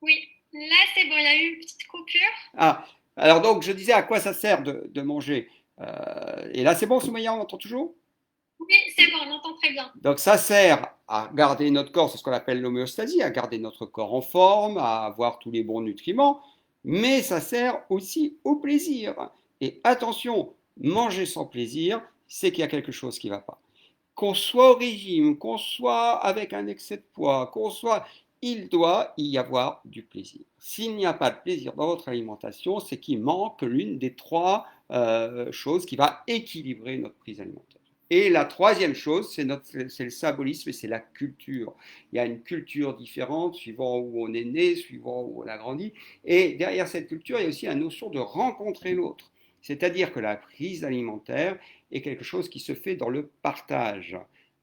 Oui, là c'est bon, il y a eu une petite coupure. Ah, alors donc je disais à quoi ça sert de manger. Et là, c'est bon, Soumeya, on entend toujours? Oui, c'est bon, on entend très bien. Donc ça sert à garder notre corps, c'est ce qu'on appelle l'homéostasie, à garder notre corps en forme, à avoir tous les bons nutriments, mais ça sert aussi au plaisir. Et attention, manger sans plaisir, c'est qu'il y a quelque chose qui ne va pas. Qu'on soit au régime, qu'on soit avec un excès de poids, qu'on soit... Il doit y avoir du plaisir. S'il n'y a pas de plaisir dans votre alimentation, c'est qu'il manque l'une des trois choses qui va équilibrer notre prise alimentaire. Et la troisième chose, c'est le symbolisme et c'est la culture. Il y a une culture différente suivant où on est né, suivant où on a grandi. Et derrière cette culture, il y a aussi la notion de rencontrer l'autre. C'est-à-dire que la prise alimentaire est quelque chose qui se fait dans le partage.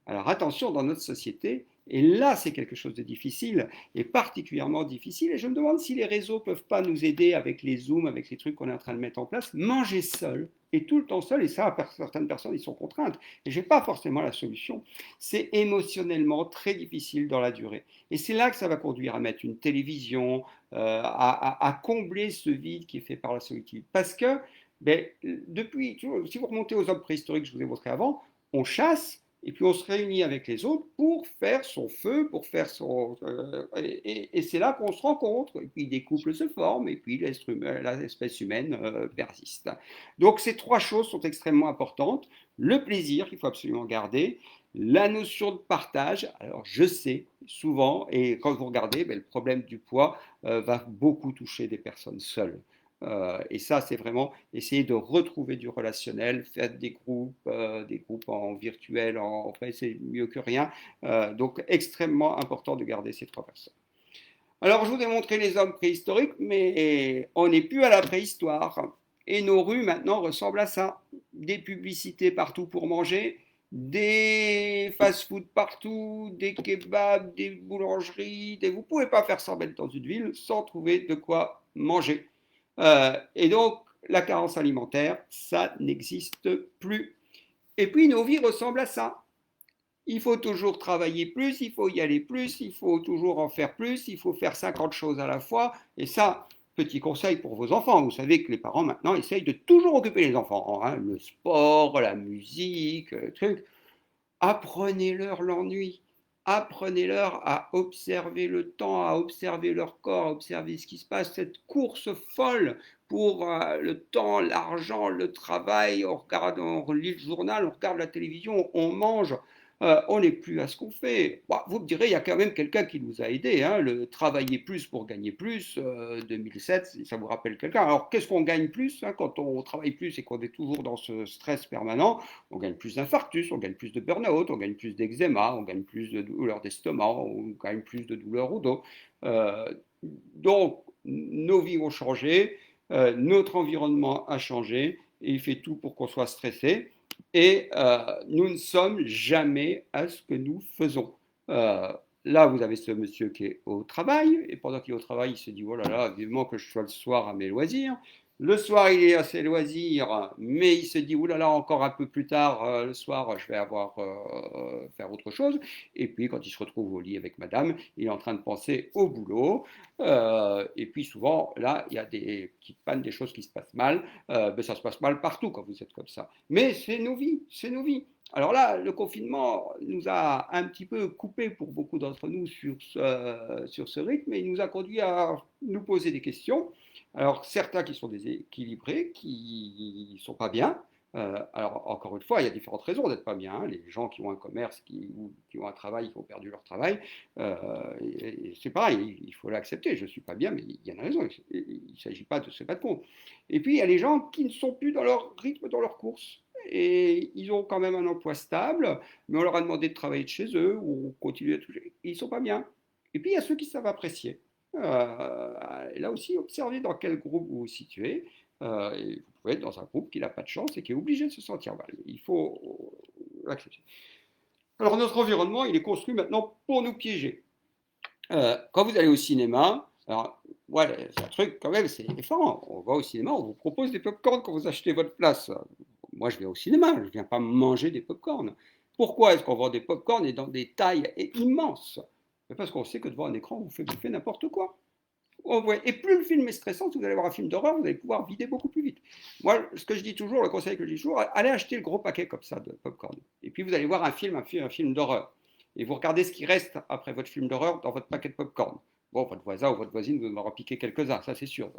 Alors attention, dans notre société, et là c'est quelque chose de difficile, et particulièrement difficile, et je me demande si les réseaux ne peuvent pas nous aider avec les Zooms, avec les trucs qu'on est en train de mettre en place, manger seul, et tout le temps seul, et ça, certaines personnes, ils sont contraintes, et je n'ai pas forcément la solution. C'est émotionnellement très difficile dans la durée. Et c'est là que ça va conduire à mettre une télévision, à combler ce vide qui est fait par la solitude. Parce que, ben, depuis, si vous remontez aux hommes préhistoriques que je vous ai montré avant, on chasse, et puis on se réunit avec les autres pour faire son feu, pour faire son... et c'est là qu'on se rencontre, et puis des couples se forment, et puis l'espèce humaine persiste. Donc ces trois choses sont extrêmement importantes. Le plaisir qu'il faut absolument garder, la notion de partage. Alors je sais souvent, et quand vous regardez, ben, le problème du poids va beaucoup toucher des personnes seules. Et ça, c'est vraiment essayer de retrouver du relationnel, faire des groupes en virtuel, en fait, c'est mieux que rien. Donc, extrêmement important de garder ces trois personnes. Alors, je vous ai montré les hommes préhistoriques, mais on n'est plus à la préhistoire. Et nos rues, maintenant, ressemblent à ça. Des publicités partout pour manger, des fast-food partout, des kebabs, des boulangeries. Vous ne pouvez pas faire 100 mètres dans une ville sans trouver de quoi manger. Et donc, la carence alimentaire, ça n'existe plus. Et puis, nos vies ressemblent à ça. Il faut toujours travailler plus, il faut y aller plus, il faut toujours en faire plus, il faut faire 50 choses à la fois. Et ça, petit conseil pour vos enfants. Vous savez que les parents, maintenant, essayent de toujours occuper les enfants. Hein, le sport, la musique, le truc. Apprenez-leur l'ennui. Apprenez-leur à observer le temps, à observer leur corps, à observer ce qui se passe, cette course folle pour le temps, l'argent, le travail, on regarde, on lit le journal, on regarde la télévision, on mange, on n'est plus à ce qu'on fait. Bon, vous me direz, il y a quand même quelqu'un qui nous a aidés, hein, le travailler plus pour gagner plus, 2007, ça vous rappelle quelqu'un. Alors qu'est-ce qu'on gagne plus hein, quand on travaille plus et qu'on est toujours dans ce stress permanent? On gagne plus d'infarctus, on gagne plus de burn-out, on gagne plus d'eczéma, on gagne plus de douleurs d'estomac, on gagne plus de douleurs au dos. Euh, donc, nos vies ont changé, notre environnement a changé, et il fait tout pour qu'on soit stressé. Et nous ne sommes jamais à ce que nous faisons. Euh, Là, vous avez ce monsieur qui est au travail, et pendant qu'il est au travail, il se dit, oh là là, vivement que je sois le soir à mes loisirs. Le soir, il est à ses loisirs, mais il se dit, oulala, encore un peu plus tard, le soir, je vais faire autre chose. Et puis, quand il se retrouve au lit avec madame, il est en train de penser au boulot. Et puis, souvent, là, il y a des petites pannes, des choses qui se passent mal. Mais ça se passe mal partout quand vous êtes comme ça. Mais c'est nos vies, c'est nos vies. Alors là, le confinement nous a un petit peu coupé pour beaucoup d'entre nous sur ce rythme et il nous a conduit à nous poser des questions. Alors, certains qui sont déséquilibrés, qui ne sont pas bien. Alors, encore une fois, il y a différentes raisons d'être pas bien, hein. Les gens qui ont un commerce, qui ont un travail, qui ont perdu leur travail, c'est pareil, il faut l'accepter. Je ne suis pas bien, mais il y a une raison. Il ne s'agit pas de se battre contre. Et puis, il y a les gens qui ne sont plus dans leur rythme, dans leur course. Et ils ont quand même un emploi stable, mais on leur a demandé de travailler de chez eux ou continuer à toucher. Ils ne sont pas bien. Et puis, il y a ceux qui savent apprécier. Et là aussi, observez dans quel groupe vous vous situez. Et vous pouvez être dans un groupe qui n'a pas de chance et qui est obligé de se sentir mal. Il faut l'accepter. Alors notre environnement, il est construit maintenant pour nous piéger. Quand vous allez au cinéma, alors voilà, c'est un truc quand même, c'est effrayant. On va au cinéma, on vous propose des pop-corns quand vous achetez votre place. Moi, je vais au cinéma, je ne viens pas manger des pop-corns. Pourquoi est-ce qu'on vend des pop-corns et dans des tailles immenses? Parce qu'on sait que devant un écran, on vous fait bouffer n'importe quoi. Et plus le film est stressant, si vous allez voir un film d'horreur, vous allez pouvoir vider beaucoup plus vite. Moi, ce que je dis toujours, le conseil que je dis toujours, allez acheter le gros paquet comme ça de popcorn. Et puis vous allez voir un film d'horreur. Et vous regardez ce qui reste après votre film d'horreur dans votre paquet de popcorn. Bon, votre voisin ou votre voisine vous en aura piqué quelques-uns, ça c'est sûr.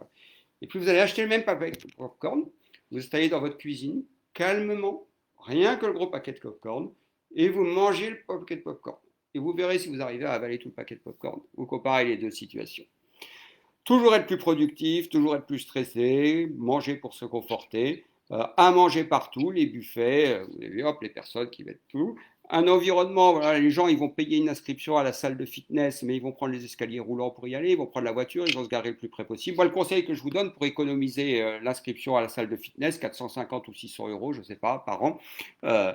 Et puis vous allez acheter le même paquet de popcorn, vous installez dans votre cuisine, calmement, rien que le gros paquet de popcorn, et vous mangez le paquet de popcorn. Et vous verrez si vous arrivez à avaler tout le paquet de popcorn. Vous comparez les deux situations. Toujours être plus productif, toujours être plus stressé, manger pour se conforter, à manger partout, les buffets, vous avez vu, hop, les personnes qui mettent tout. Un environnement, voilà, les gens, ils vont payer une inscription à la salle de fitness, mais ils vont prendre les escaliers roulants pour y aller, ils vont prendre la voiture, ils vont se garer le plus près possible. Moi, le conseil que je vous donne pour économiser l'inscription à la salle de fitness, 450 ou 600 euros, je ne sais pas, par an, euh,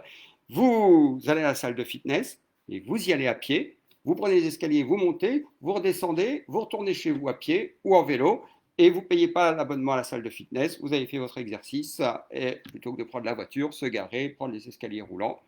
vous allez à la salle de fitness et vous y allez à pied. Vous prenez les escaliers, vous montez, vous redescendez, vous retournez chez vous à pied ou en vélo et vous ne payez pas l'abonnement à la salle de fitness. Vous avez fait votre exercice et plutôt que de prendre la voiture, se garer, prendre les escaliers roulants.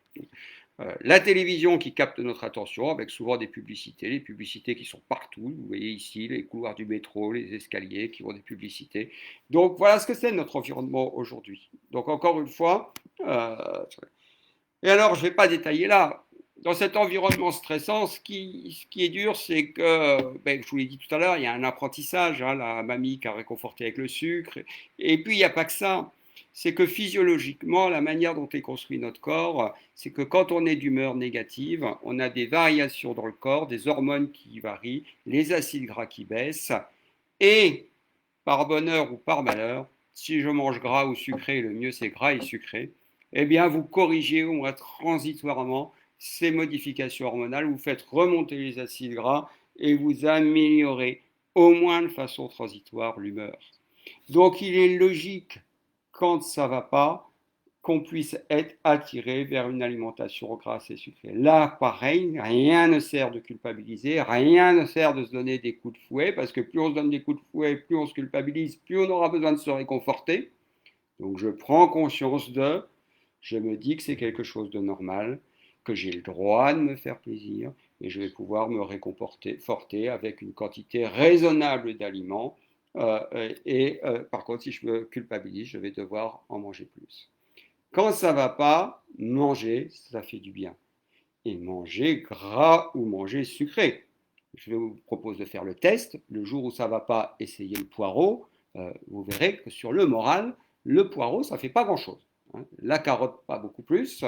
La télévision qui capte notre attention avec souvent des publicités, les publicités qui sont partout. Vous voyez ici les couloirs du métro, les escaliers qui ont des publicités. Donc voilà ce que c'est notre environnement aujourd'hui. Donc encore une fois, et alors je ne vais pas détailler là. Dans cet environnement stressant, ce qui est dur, c'est que, ben, je vous l'ai dit tout à l'heure, il y a un apprentissage, hein, la mamie qui a réconforté avec le sucre. Et puis, il n'y a pas que ça. C'est que physiologiquement, la manière dont est construit notre corps, c'est que quand on est d'humeur négative, on a des variations dans le corps, des hormones qui varient, les acides gras qui baissent. Et, par bonheur ou par malheur, si je mange gras ou sucré, le mieux c'est gras et sucré, eh bien, vous corrigez au moins transitoirement ces modifications hormonales, vous faites remonter les acides gras et vous améliorez au moins de façon transitoire l'humeur. Donc il est logique, quand ça ne va pas, qu'on puisse être attiré vers une alimentation grasse et sucrée. Là, pareil, rien ne sert de culpabiliser, rien ne sert de se donner des coups de fouet, parce que plus on se donne des coups de fouet, plus on se culpabilise, plus on aura besoin de se réconforter. Donc je prends conscience je me dis que c'est quelque chose de normal, que j'ai le droit de me faire plaisir et je vais pouvoir me réconforter avec une quantité raisonnable d'aliments. Par contre, si je me culpabilise, je vais devoir en manger plus. Quand ça ne va pas, manger, ça fait du bien. Et manger gras ou manger sucré. Je vous propose de faire le test. Le jour où ça ne va pas, essayez le poireau. Vous verrez que sur le moral, le poireau, ça ne fait pas grand-chose. Hein. La carotte, pas beaucoup plus.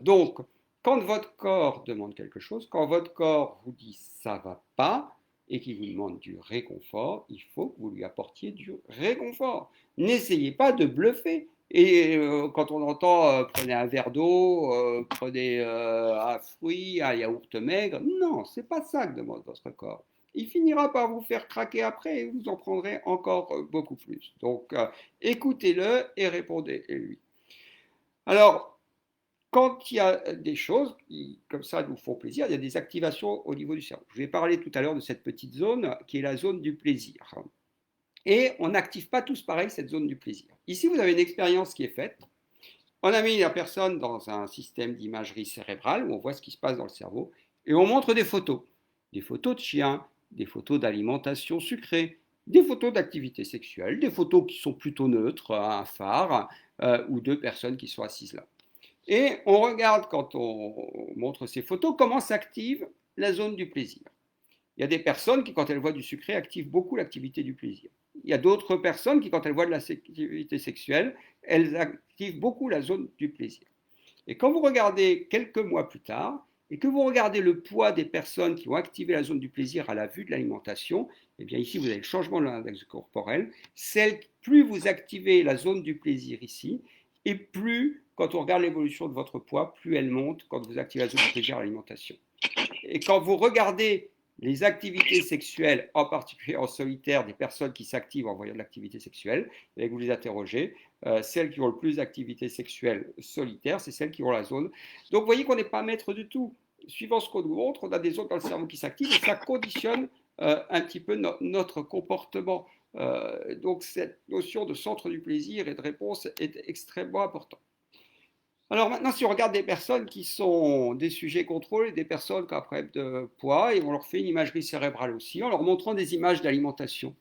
Donc, quand votre corps demande quelque chose, quand votre corps vous dit ça va pas et qu'il vous demande du réconfort, il faut que vous lui apportiez du réconfort. N'essayez pas de bluffer. Et quand on entend prenez un verre d'eau, prenez un fruit, un yaourt maigre, non, c'est pas ça que demande votre corps. Il finira par vous faire craquer après et vous en prendrez encore beaucoup plus. Donc écoutez-le et répondez-lui. Alors, quand il y a des choses qui, comme ça, nous font plaisir, il y a des activations au niveau du cerveau. Je vais parler tout à l'heure de cette petite zone qui est la zone du plaisir. et on n'active pas tous pareil cette zone du plaisir. Ici, vous avez une expérience qui est faite. On a mis la personne dans un système d'imagerie cérébrale où on voit ce qui se passe dans le cerveau et on montre des photos de chiens, des photos d'alimentation sucrée, des photos d'activité sexuelle, des photos qui sont plutôt neutres, un phare ou deux personnes qui sont assises là. Et on regarde quand on montre ces photos comment s'active la zone du plaisir. Il y a des personnes qui, quand elles voient du sucré, activent beaucoup l'activité du plaisir. Il y a d'autres personnes qui, quand elles voient de l'activité sexuelle, elles activent beaucoup la zone du plaisir. Et quand vous regardez quelques mois plus tard, et que vous regardez le poids des personnes qui ont activé la zone du plaisir à la vue de l'alimentation, eh bien ici vous avez le changement de l'index corporel. Plus vous activez la zone du plaisir ici, et plus, quand on regarde l'évolution de votre poids, plus elle monte quand vous activez la zone du plaisir à l'alimentation. Et quand vous regardez les activités sexuelles, en particulier en solitaire, des personnes qui s'activent en voyant de l'activité sexuelle, et que vous les interrogez, celles qui ont le plus d'activité sexuelle solitaire, c'est celles qui ont la zone. Donc vous voyez qu'on n'est pas maître du tout. Suivant ce qu'on nous montre, on a des zones dans le cerveau qui s'activent et ça conditionne un petit peu notre comportement. Donc cette notion de centre du plaisir et de réponse est extrêmement importante. Alors maintenant, si on regarde des personnes qui sont des sujets contrôlés, des personnes qui ont un problème de poids, et on leur fait une imagerie cérébrale aussi, en leur montrant des images d'alimentation.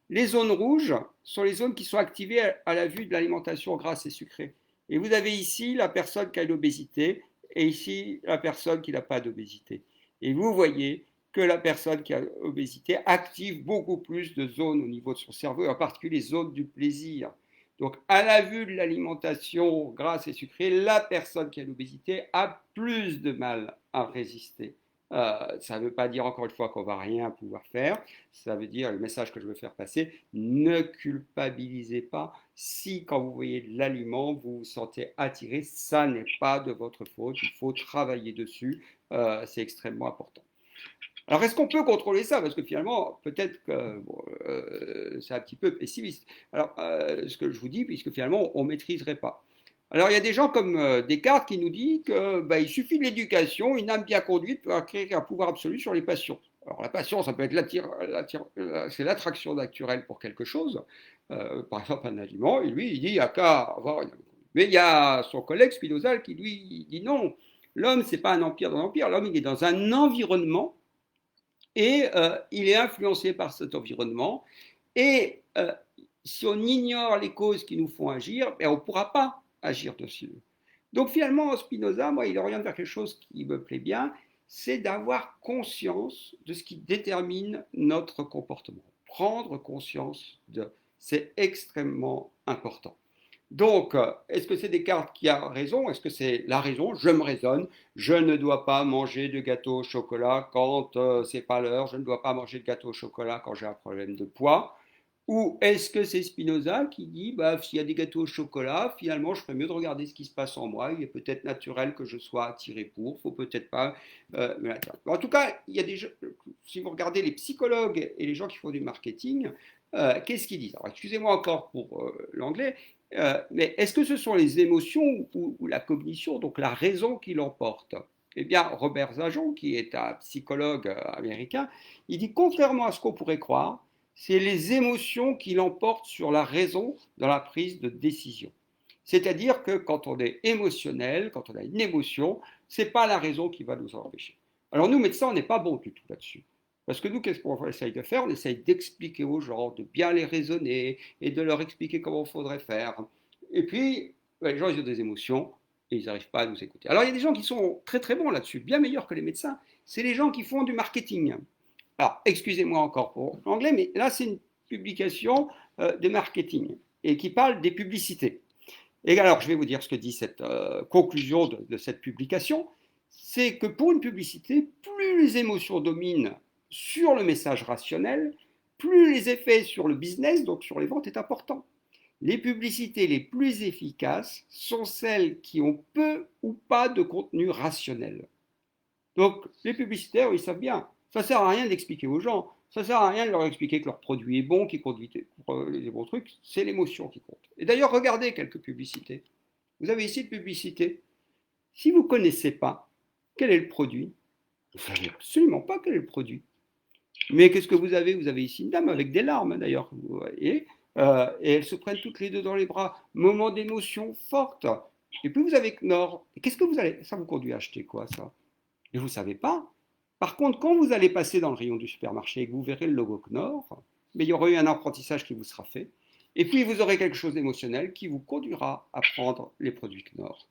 Les zones rouges sont les zones qui sont activées à la vue de l'alimentation grasse et sucrée. Et vous avez ici la personne qui a l'obésité et ici la personne qui n'a pas d'obésité. Et vous voyez que la personne qui a l'obésité active beaucoup plus de zones au niveau de son cerveau, en particulier les zones du plaisir. Donc, à la vue de l'alimentation grasse et sucrée, la personne qui a l'obésité a plus de mal à résister. Ça ne veut pas dire encore une fois qu'on ne va rien pouvoir faire. Ça veut dire, le message que je veux faire passer, ne culpabilisez pas. Si quand vous voyez de l'aliment, vous vous sentez attiré, ça n'est pas de votre faute. Il faut travailler dessus. C'est extrêmement important. Alors, est-ce qu'on peut contrôler ça? Parce que finalement, peut-être que bon, c'est un petit peu pessimiste. Alors, ce que je vous dis, puisque finalement, on ne maîtriserait pas. Alors, il y a des gens comme Descartes qui nous dit qu'il bah, suffit de l'éducation, une âme bien conduite peut acquérir un pouvoir absolu sur les passions. Alors, la passion, ça peut être c'est l'attraction naturelle pour quelque chose, par exemple un aliment, et lui, il dit, il n'y a qu'à avoir une... Mais il y a son collègue Spinoza qui lui dit non, l'homme, ce n'est pas un empire dans l'empire, l'homme, il est dans un environnement et il est influencé par cet environnement. Et si on ignore les causes qui nous font agir, ben, on ne pourra pas agir dessus. Donc finalement, Spinoza, moi, il oriente vers quelque chose qui me plaît bien, c'est d'avoir conscience de ce qui détermine notre comportement. Prendre conscience de. C'est extrêmement important. Donc, est-ce que c'est Descartes qui a raison? Est-ce que c'est la raison? Je me raisonne. Je ne dois pas manger de gâteau au chocolat quand c'est pas l'heure. Je ne dois pas manger de gâteau au chocolat quand j'ai un problème de poids. Ou est-ce que c'est Spinoza qui dit, bah, s'il y a des gâteaux au chocolat, finalement, je ferais mieux de regarder ce qui se passe en moi. Il est peut-être naturel que je sois attiré pour. Faut peut-être pas. En tout cas, il y a des gens, si vous regardez les psychologues et les gens qui font du marketing, qu'est-ce qu'ils disent? Alors, excusez-moi encore pour l'anglais. Mais est-ce que ce sont les émotions ou la cognition, donc la raison qui l'emporte? Eh bien, Robert Zajon, qui est un psychologue américain, il dit, contrairement à ce qu'on pourrait croire, c'est les émotions qui l'emportent sur la raison dans la prise de décision. C'est-à-dire que quand on est émotionnel, quand on a une émotion, ce n'est pas la raison qui va nous empêcher. Alors nous, médecins, on n'est pas bons du tout là-dessus. Parce que nous, qu'est-ce qu'on essaye de faire? On essaye d'expliquer aux gens, de bien les raisonner et de leur expliquer comment il faudrait faire. Et puis, les gens, ils ont des émotions et ils n'arrivent pas à nous écouter. Alors, il y a des gens qui sont très très bons là-dessus, bien meilleurs que les médecins. C'est les gens qui font du marketing. Alors, excusez-moi encore pour l'anglais, mais là, c'est une publication de marketing et qui parle des publicités. Et alors, je vais vous dire ce que dit cette conclusion de cette publication. C'est que pour une publicité, plus les émotions dominent sur le message rationnel, plus les effets sur le business, donc sur les ventes, est important. Les publicités les plus efficaces sont celles qui ont peu ou pas de contenu rationnel. Donc, les publicitaires, ils savent bien. Ça ne sert à rien d'expliquer aux gens. Ça ne sert à rien de leur expliquer que leur produit est bon, qu'ils conduit les bons trucs. C'est l'émotion qui compte. Et d'ailleurs, regardez quelques publicités. Vous avez ici de publicité. Si vous ne connaissez pas quel est le produit, vous ne savez absolument pas quel est le produit. Mais qu'est-ce que vous avez? Vous avez ici une dame avec des larmes d'ailleurs, vous voyez, et elles se prennent toutes les deux dans les bras. Moment d'émotion forte. Et puis vous avez Knorr. Et qu'est-ce que vous allez? Ça vous conduit à acheter quoi ça? Et vous ne savez pas. Par contre, quand vous allez passer dans le rayon du supermarché et que vous verrez le logo Knorr, mais il y aura eu un apprentissage qui vous sera fait. Et puis vous aurez quelque chose d'émotionnel qui vous conduira à prendre les produits Knorr.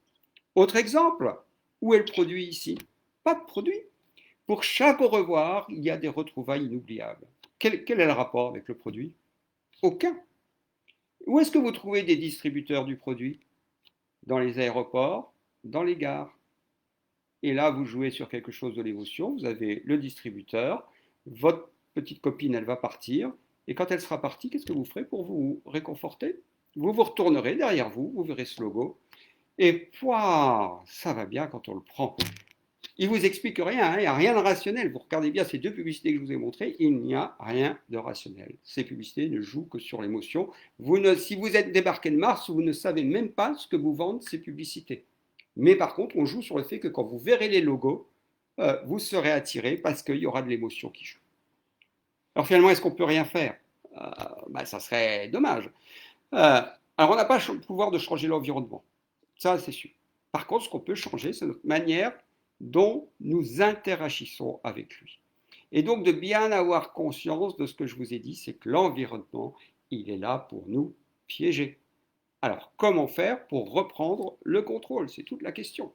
Autre exemple, où est le produit ici? Pas de produit. Pour chaque au revoir, il y a des retrouvailles inoubliables. Quel est le rapport avec le produit? Aucun. Où est-ce que vous trouvez des distributeurs du produit? Dans les aéroports, dans les gares. Et là, vous jouez sur quelque chose de l'émotion. Vous avez le distributeur, votre petite copine, elle va partir. Et quand elle sera partie, qu'est-ce que vous ferez pour vous réconforter? Vous vous retournerez derrière vous, vous verrez ce logo. Et pouah, ça va bien quand on le prend. Il vous explique rien, hein, il n'y a rien de rationnel. Vous regardez bien ces deux publicités que je vous ai montrées, il n'y a rien de rationnel. Ces publicités ne jouent que sur l'émotion. Si vous êtes débarqué de Mars, vous ne savez même pas ce que vous vendent ces publicités. Mais par contre, on joue sur le fait que quand vous verrez les logos, vous serez attiré parce qu'il y aura de l'émotion qui joue. Alors finalement, est-ce qu'on peut rien faire? Ça serait dommage. Alors on n'a pas le pouvoir de changer l'environnement. Ça, c'est sûr. Par contre, ce qu'on peut changer, c'est notre manière dont nous interagissons avec lui. Et donc de bien avoir conscience de ce que je vous ai dit, c'est que l'environnement, il est là pour nous piéger. Alors, comment faire pour reprendre le contrôle? C'est toute la question.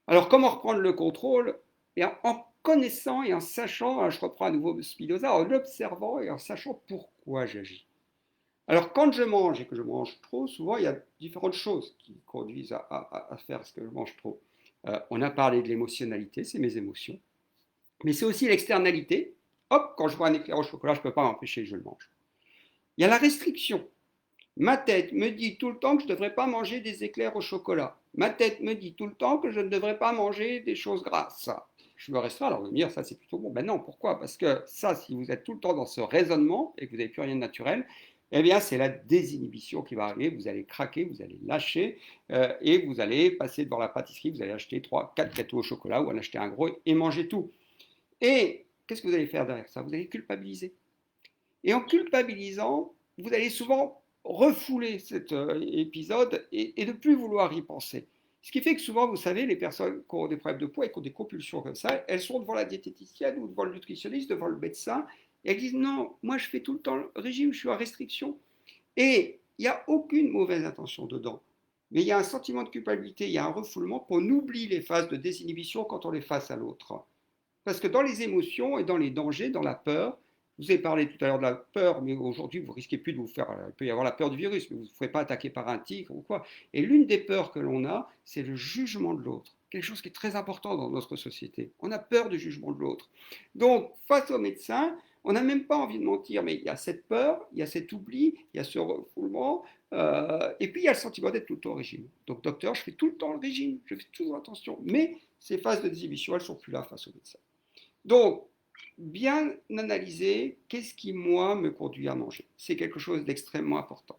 Alors, comment reprendre le contrôle? Et en connaissant et en sachant, je reprends à nouveau Spinoza, en observant et en sachant pourquoi j'agis. Alors, quand je mange et que je mange trop, souvent, il y a différentes choses qui conduisent à faire ce que je mange trop. On a parlé de l'émotionnalité, c'est mes émotions. Mais c'est aussi l'externalité. Hop, quand je vois un éclair au chocolat, je ne peux pas m'empêcher, je le mange. Il y a la restriction. Ma tête me dit tout le temps que je ne devrais pas manger des éclairs au chocolat. Ma tête me dit tout le temps que je ne devrais pas manger des choses grasses. Je me restreins, alors vous me dire, ça c'est plutôt bon. Ben non, pourquoi? Parce que ça, si vous êtes tout le temps dans ce raisonnement et que vous n'avez plus rien de naturel, eh bien c'est la désinhibition qui va arriver, vous allez craquer, vous allez lâcher et vous allez passer devant la pâtisserie, vous allez acheter 3, 4 gâteaux au chocolat ou en acheter un gros et manger tout. Et qu'est-ce que vous allez faire derrière ça? Vous allez culpabiliser. Et en culpabilisant, vous allez souvent refouler cet épisode et ne plus vouloir y penser. Ce qui fait que souvent, vous savez, les personnes qui ont des problèmes de poids et qui ont des compulsions comme ça, elles sont devant la diététicienne ou devant le nutritionniste, devant le médecin, et elles disent non, moi je fais tout le temps le régime, je suis en restriction. Et il n'y a aucune mauvaise intention dedans. Mais il y a un sentiment de culpabilité, il y a un refoulement qu'on oublie les phases de désinhibition quand on les face à l'autre. Parce que dans les émotions et dans les dangers, dans la peur, je vous ai parlé tout à l'heure de la peur, mais aujourd'hui, vous risquez plus de vous faire. Il peut y avoir la peur du virus, mais vous ne vous ferez pas attaquer par un tigre ou quoi. Et l'une des peurs que l'on a, c'est le jugement de l'autre. Quelque chose qui est très important dans notre société. On a peur du jugement de l'autre. Donc, face au médecin, on n'a même pas envie de mentir, mais il y a cette peur, il y a cet oubli, il y a ce refoulement, et puis il y a le sentiment d'être tout le temps au régime. Donc, docteur, je fais tout le temps le régime, je fais toujours attention, mais ces phases de désinhibition, elles ne sont plus là face au médecin. Donc, bien analyser qu'est-ce qui, moi, me conduit à manger. C'est quelque chose d'extrêmement important.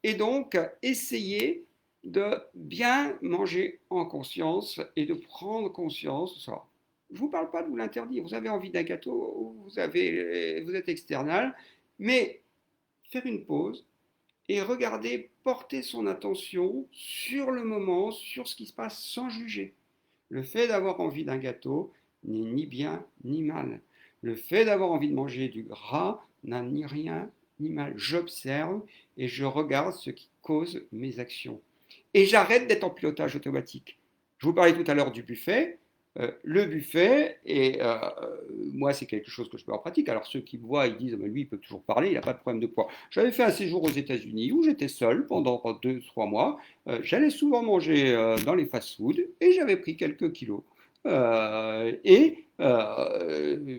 Et donc, essayer de bien manger en conscience et de prendre conscience de ça. Je ne vous parle pas de vous l'interdire. Vous avez envie d'un gâteau, vous êtes external, mais faire une pause et regarder, porter son attention sur le moment, sur ce qui se passe sans juger. Le fait d'avoir envie d'un gâteau n'est ni bien ni mal. Le fait d'avoir envie de manger du gras n'a ni rien ni mal. J'observe et je regarde ce qui cause mes actions. Et j'arrête d'être en pilotage automatique. Je vous parlais tout à l'heure du buffet. Le buffet, et moi c'est quelque chose que je mets en pratique. Alors ceux qui me voient, ils disent, lui il peut toujours parler, il n'a pas de problème de poids. J'avais fait un séjour aux États-Unis où j'étais seul pendant 2-3 mois. J'allais souvent manger dans les fast-foods et j'avais pris quelques kilos.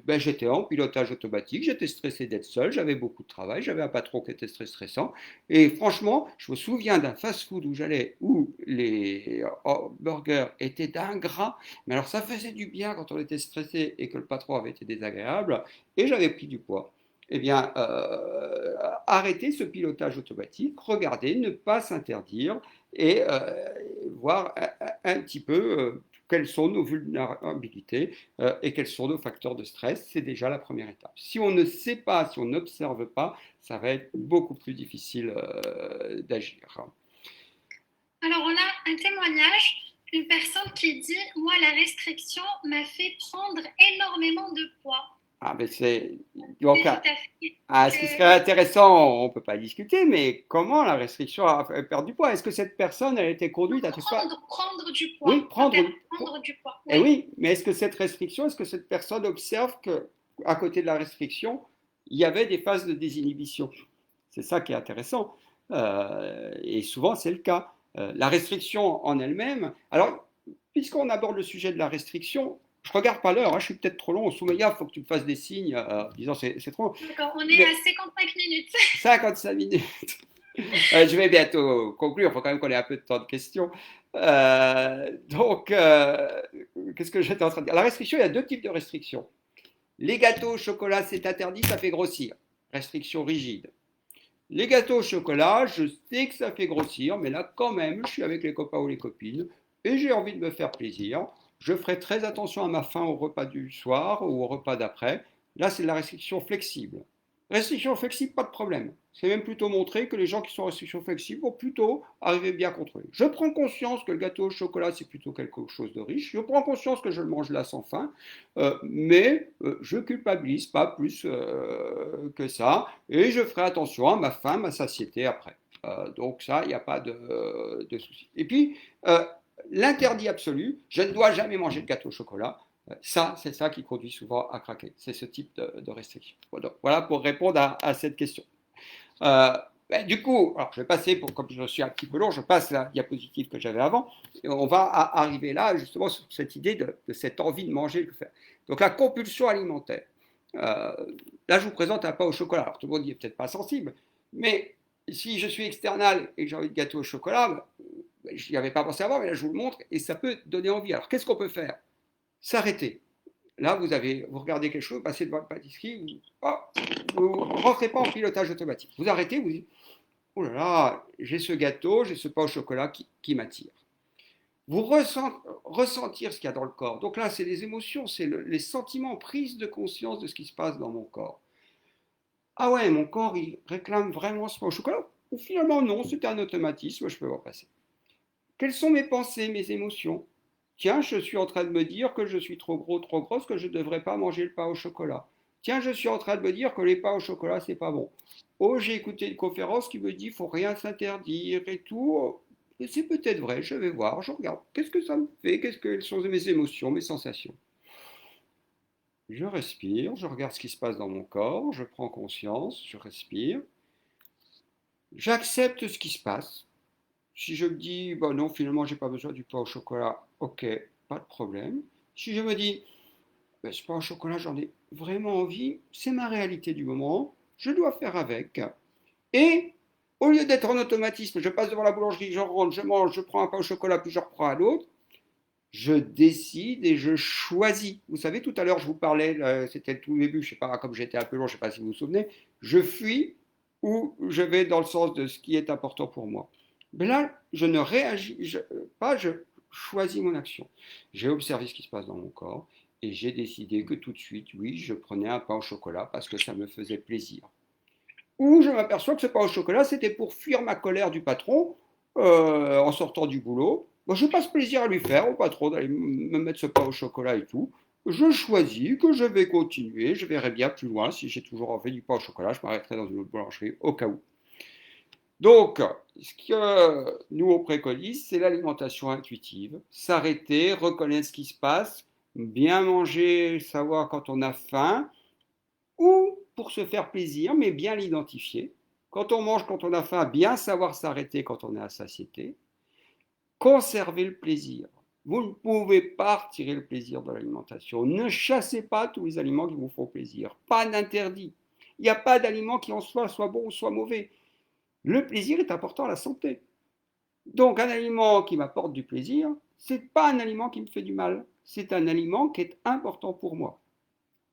J'étais en pilotage automatique, j'étais stressé d'être seul, j'avais beaucoup de travail, j'avais un patron qui était très stressant. Et franchement, je me souviens d'un fast-food où j'allais, où les burgers étaient d'un gras, mais alors ça faisait du bien quand on était stressé et que le patron avait été désagréable, et j'avais pris du poids. Eh bien, arrêter ce pilotage automatique, regarder, ne pas s'interdire et voir un petit peu quelles sont nos vulnérabilités et quels sont nos facteurs de stress. C'est déjà la première étape. Si on ne sait pas, si on n'observe pas, ça va être beaucoup plus difficile d'agir. Alors, on a un témoignage, une personne qui dit, moi, la restriction m'a fait prendre énormément de poids. Ah, mais c'est. C'est Donc, tout à fait ce qui serait que intéressant, on ne peut pas discuter, mais comment la restriction a fait perdre du poids? Est-ce que cette personne a été conduite à tout ça? prendre du Oui, poids, à faire prendre du poids. Eh Oui. oui, mais est-ce que cette personne observe que, à côté de la restriction, il y avait des phases de désinhibition? C'est ça qui est intéressant. Et souvent, c'est le cas. La restriction en elle-même. Alors, puisqu'on aborde le sujet de la restriction, je regarde pas l'heure, hein, je suis peut-être trop long. Soumeya, il faut que tu me fasses des signes disant c'est trop long. D'accord, on est Mais à 55 minutes. 55 minutes. Je vais bientôt conclure, il faut quand même qu'on ait un peu de temps de questions. Qu'est-ce que j'étais en train de dire? La restriction, il y a deux types de restrictions. Les gâteaux au chocolat, c'est interdit, ça fait grossir. Restriction rigide. Les gâteaux au chocolat, je sais que ça fait grossir, mais là, quand même, je suis avec les copains ou les copines et j'ai envie de me faire plaisir. Je ferai très attention à ma faim au repas du soir ou au repas d'après. Là, c'est de la restriction flexible. Restriction flexible, pas de problème. C'est même plutôt montré que les gens qui sont en restriction flexible vont plutôt arriver bien à contrôler. Je prends conscience que le gâteau au chocolat, c'est plutôt quelque chose de riche. Je prends conscience que je le mange là sans faim. Mais je culpabilise pas plus que ça. Et je ferai attention à ma faim, ma satiété après. Donc ça, il n'y a pas de souci. Et puis, l'interdit absolu, je ne dois jamais manger de gâteau au chocolat. Ça, c'est ça qui conduit souvent à craquer. C'est ce type de restriction. Voilà pour répondre à cette question. Du coup, alors je vais passer, comme je suis un petit peu long, je passe la diapositive que j'avais avant, et on va arriver là, justement, sur cette idée de cette envie de manger, de faire. Donc la compulsion alimentaire. Là, je vous présente un pain au chocolat. Alors tout le monde n'y est peut-être pas sensible, mais si je suis external et que j'ai envie de gâteau au chocolat, je n'y avais pas pensé avant, mais là, je vous le montre, et ça peut donner envie. Alors qu'est-ce qu'on peut faire? S'arrêter. Là, vous regardez quelque chose, vous passez devant une pâtisserie, vous ne rentrez pas en pilotage automatique. Vous arrêtez, vous dites, oh là là, j'ai ce gâteau, j'ai ce pain au chocolat qui m'attire. Vous ressentir ce qu'il y a dans le corps. Donc là, c'est les émotions, c'est les sentiments, prise de conscience de ce qui se passe dans mon corps. Ah ouais, mon corps, il réclame vraiment ce pain au chocolat? Ou finalement, non, c'était un automatisme, je peux m'en passer. Quelles sont mes pensées, mes émotions? Tiens, je suis en train de me dire que je suis trop gros, trop grosse, que je ne devrais pas manger le pain au chocolat. Tiens, je suis en train de me dire que les pains au chocolat, c'est pas bon. Oh, j'ai écouté une conférence qui me dit qu'il faut rien s'interdire et tout. Et c'est peut-être vrai, je vais voir, je regarde. Qu'est-ce que ça me fait? Quelles sont mes émotions, mes sensations? Je respire, je regarde ce qui se passe dans mon corps, je prends conscience, je respire. J'accepte ce qui se passe. Si je me dis, bah non, finalement, j'ai pas besoin du pain au chocolat, ok, pas de problème. Si je me dis, bah, ce pain au chocolat, j'en ai vraiment envie, c'est ma réalité du moment, je dois faire avec. Et au lieu d'être en automatisme, je passe devant la boulangerie, je rentre, je mange, je prends un pain au chocolat, puis je reprends un autre, je décide et je choisis. Vous savez, tout à l'heure, je vous parlais, c'était le tout début, je sais pas, comme j'étais un peu long, je sais pas si vous vous souvenez, je fuis ou je vais dans le sens de ce qui est important pour moi. Mais là, je ne réagis pas, je choisis mon action. J'ai observé ce qui se passe dans mon corps et j'ai décidé que tout de suite, oui, je prenais un pain au chocolat parce que ça me faisait plaisir. Ou je m'aperçois que ce pain au chocolat, c'était pour fuir ma colère du patron en sortant du boulot. Moi, je passe plaisir à lui faire, au patron, d'aller me mettre ce pain au chocolat et tout. Je choisis que je vais continuer, je verrai bien plus loin. Si j'ai toujours envie du pain au chocolat, je m'arrêterai dans une autre boulangerie au cas où. Donc, ce que nous on préconise, c'est l'alimentation intuitive. S'arrêter, reconnaître ce qui se passe, bien manger, savoir quand on a faim, ou pour se faire plaisir, mais bien l'identifier. Quand on mange, quand on a faim, bien savoir s'arrêter quand on est à satiété. Conserver le plaisir. Vous ne pouvez pas retirer le plaisir de l'alimentation. Ne chassez pas tous les aliments qui vous font plaisir. Pas d'interdit. Il n'y a pas d'aliment qui en soit bon ou soit mauvais. Le plaisir est important à la santé. Donc un aliment qui m'apporte du plaisir, ce n'est pas un aliment qui me fait du mal. C'est un aliment qui est important pour moi.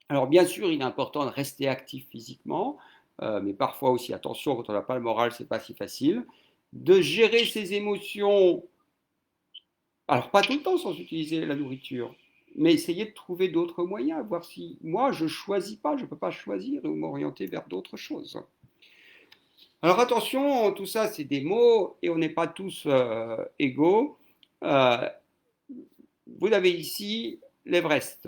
Alors bien sûr, il est important de rester actif physiquement, mais parfois aussi, attention, quand on n'a pas le moral, c'est pas si facile. De gérer ses émotions Alors, pas tout le temps sans utiliser la nourriture, mais essayez de trouver d'autres moyens, voir si moi, je ne choisis pas, je ne peux pas choisir ou m'orienter vers d'autres choses. Alors attention, tout ça c'est des mots et on n'est pas tous égaux. Euh, vous avez ici l'Everest.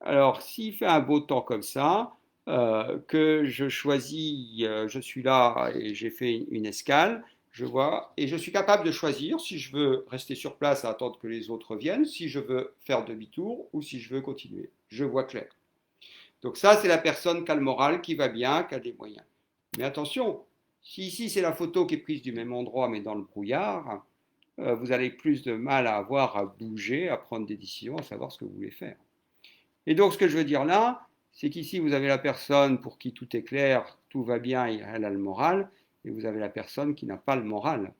Alors s'il fait un beau temps comme ça, que je choisis, je suis là et j'ai fait une escale, je vois, et je suis capable de choisir si je veux rester sur place à attendre que les autres viennent, si je veux faire demi-tour ou si je veux continuer. Je vois clair. Donc ça, c'est la personne qui a le moral, qui va bien, qui a des moyens. Mais attention, si ici c'est la photo qui est prise du même endroit mais dans le brouillard, vous allez plus de mal à avoir à bouger, à prendre des décisions, à savoir ce que vous voulez faire. Et donc ce que je veux dire là, c'est qu'ici vous avez la personne pour qui tout est clair, tout va bien, et elle a le moral, et vous avez la personne qui n'a pas le moral.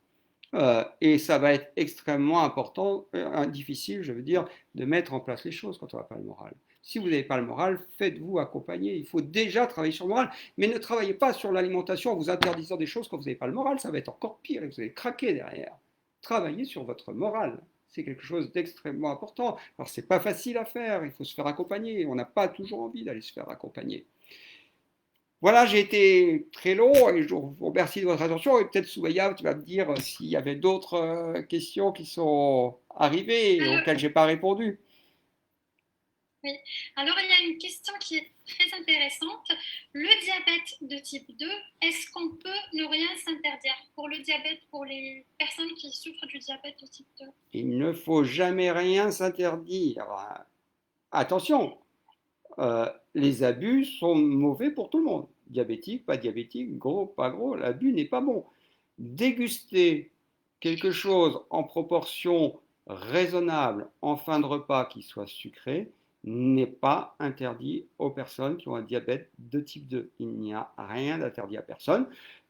Et ça va être extrêmement important, difficile, je veux dire, de mettre en place les choses quand on n'a pas le moral. Si vous n'avez pas le moral, faites-vous accompagner. Il faut déjà travailler sur le moral, mais ne travaillez pas sur l'alimentation en vous interdisant des choses quand vous n'avez pas le moral, ça va être encore pire et vous allez craquer derrière. Travaillez sur votre moral. C'est quelque chose d'extrêmement important. Alors, c'est pas facile à faire, il faut se faire accompagner. On n'a pas toujours envie d'aller se faire accompagner. Voilà, j'ai été très long et je vous remercie de votre attention. Et peut-être Soumaya, tu vas me dire s'il y avait d'autres questions qui sont arrivées et Alors, auxquelles je n'ai pas répondu. oui. Alors, il y a une question qui est très intéressante. Le diabète de type 2, est-ce qu'on peut ne rien s'interdire pour le diabète, pour les personnes qui souffrent du diabète de type 2? Il ne faut jamais rien s'interdire. Attention, les abus sont mauvais pour tout le monde. Diabétique, pas diabétique, gros, pas gros, l'abus n'est pas bon. Déguster quelque chose en proportion raisonnable en fin de repas qui soit sucré n'est pas interdit aux personnes qui ont un diabète de type 2. Il n'y a rien d'interdit à personne.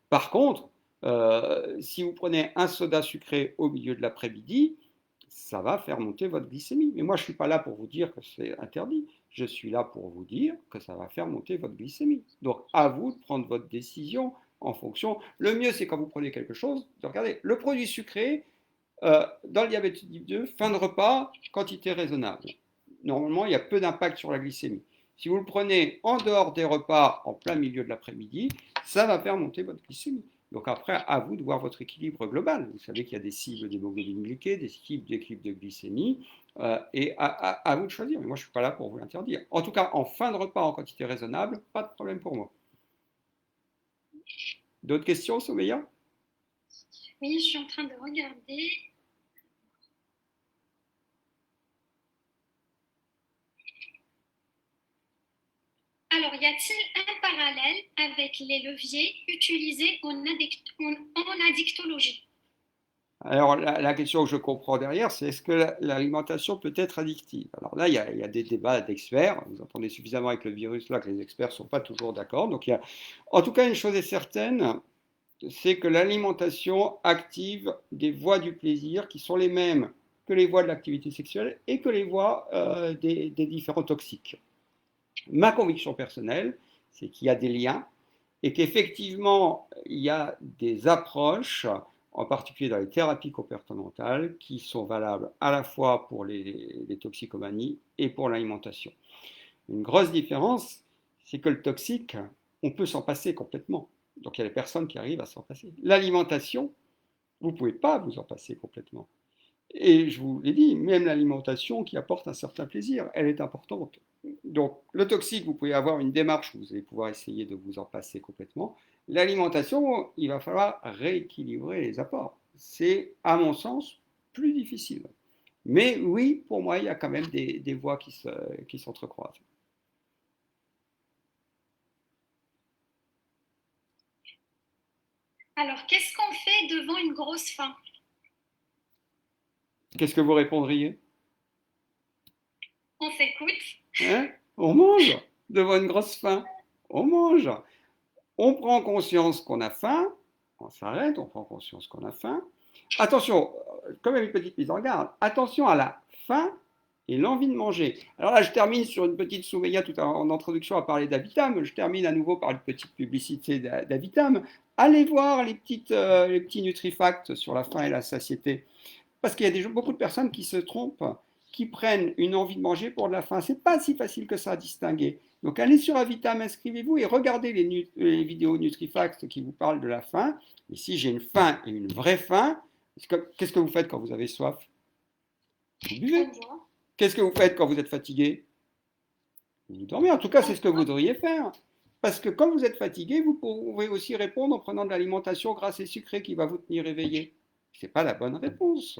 Par contre, si vous prenez un soda sucré au milieu de l'après-midi, ça va faire monter votre glycémie. Mais moi, je ne suis pas là pour vous dire que c'est interdit. Je suis là pour vous dire que ça va faire monter votre glycémie. Donc, à vous de prendre votre décision en fonction. Le mieux, c'est quand vous prenez quelque chose, de regarder le produit sucré dans le diabète type 2, fin de repas, quantité raisonnable. Normalement, il y a peu d'impact sur la glycémie. Si vous le prenez en dehors des repas, en plein milieu de l'après-midi, ça va faire monter votre glycémie. Donc après, à vous de voir votre équilibre global. Vous savez qu'il y a des cibles d'hémoglobine glyquée, des cibles d'équilibre de glycémie, et à vous de choisir. Mais moi, je ne suis pas là pour vous l'interdire. En tout cas, en fin de repas, en quantité raisonnable, pas de problème pour moi. D'autres questions, Soumeya? Oui, je suis en train de regarder. Alors, y a-t-il un parallèle avec les leviers utilisés en addictologie? Alors, la question que je comprends derrière, c'est est-ce que l'alimentation peut être addictive? Alors là, il y a des débats d'experts. Vous entendez suffisamment avec le virus là que les experts ne sont pas toujours d'accord. Donc, en tout cas, une chose est certaine, c'est que l'alimentation active des voies du plaisir qui sont les mêmes que les voies de l'activité sexuelle et que les voies des différents toxiques. Ma conviction personnelle, c'est qu'il y a des liens et qu'effectivement, il y a des approches, en particulier dans les thérapies comportementales, qui sont valables à la fois pour les toxicomanies et pour l'alimentation. Une grosse différence, c'est que le toxique, on peut s'en passer complètement. Donc il y a des personnes qui arrivent à s'en passer. L'alimentation, vous ne pouvez pas vous en passer complètement. Et je vous l'ai dit, même l'alimentation qui apporte un certain plaisir, elle est importante. Donc, le toxique, vous pouvez avoir une démarche où vous allez pouvoir essayer de vous en passer complètement. L'alimentation, il va falloir rééquilibrer les apports. C'est, à mon sens, plus difficile. Mais oui, pour moi, il y a quand même des voies qui s'entrecroisent. Alors, qu'est-ce qu'on fait devant une grosse faim? Qu'est-ce que vous répondriez? On s'écoute. Hein? On mange devant une grosse faim. On mange. On prend conscience qu'on a faim, on s'arrête, on prend conscience qu'on a faim. Attention, quand même une petite mise en garde, attention à la faim et l'envie de manger. Alors là, je termine sur une petite Soumeya tout en introduction à parler d'Avitam. Je termine à nouveau par une petite publicité d'Avitam. Allez voir les petits Nutrifacts sur la faim et la satiété. Parce qu'il y a beaucoup de personnes qui se trompent, qui prennent une envie de manger pour de la faim. C'est pas si facile que ça à distinguer. Donc allez sur Avitam, inscrivez-vous et regardez les vidéos NutriFacts qui vous parlent de la faim. Et si j'ai une faim et une vraie faim, qu'est-ce que vous faites quand vous avez soif? Vous On buvez. voit. Qu'est-ce que vous faites quand vous êtes fatigué? Vous dormez. En tout cas, c'est ce que vous devriez faire. Parce que quand vous êtes fatigué, vous pouvez aussi répondre en prenant de l'alimentation grasse et sucrée qui va vous tenir éveillé. Ce n'est pas la bonne réponse.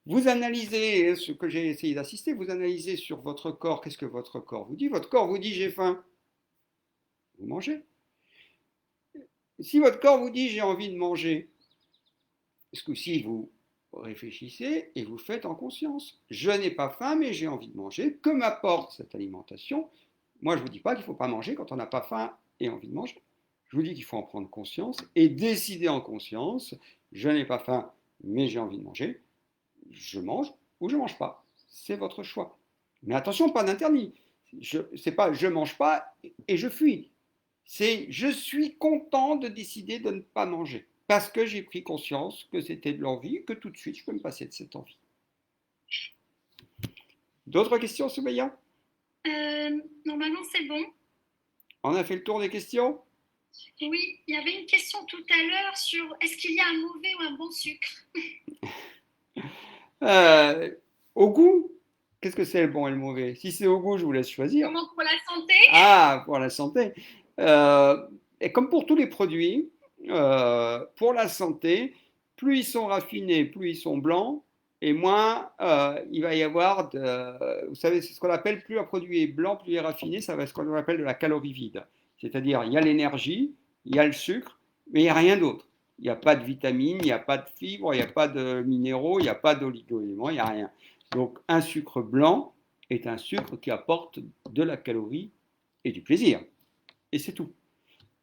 Vous analysez ce que j'ai essayé d'assister, vous analysez sur votre corps, qu'est-ce que votre corps vous dit? Votre corps vous dit j'ai faim, vous mangez. Si votre corps vous dit j'ai envie de manger, ce coup-ci vous réfléchissez et vous faites en conscience. Je n'ai pas faim mais j'ai envie de manger. Que m'apporte cette alimentation? Moi je ne vous dis pas qu'il ne faut pas manger quand on n'a pas faim et envie de manger. Je vous dis qu'il faut en prendre conscience et décider en conscience. Je n'ai pas faim mais j'ai envie de manger. Je mange ou je ne mange pas. C'est votre choix. Mais attention, pas d'interdit. C'est pas je ne mange pas et je fuis. C'est je suis content de décider de ne pas manger. Parce que j'ai pris conscience que c'était de l'envie, que tout de suite je peux me passer de cette envie. D'autres questions, Soumeya? Normalement, c'est bon. On a fait le tour des questions? Oui, il y avait une question tout à l'heure sur est-ce qu'il y a un mauvais ou un bon sucre? Euh, Au goût, qu'est-ce que c'est le bon et le mauvais? Si c'est au goût, je vous laisse choisir. Comment pour la santé? Ah, pour la santé. Et comme pour tous les produits, pour la santé, plus ils sont raffinés, plus ils sont blancs, et moins il va y avoir de... Vous savez, c'est ce qu'on appelle, plus un produit est blanc, plus il est raffiné, ça va être ce qu'on appelle de la calorie vide. C'est-à-dire, il y a l'énergie, il y a le sucre, mais il n'y a rien d'autre. Il n'y a pas de vitamines, il n'y a pas de fibres, il n'y a pas de minéraux, il n'y a pas d'oligo-éléments, il n'y a rien. Donc, un sucre blanc est un sucre qui apporte de la calorie et du plaisir. Et c'est tout.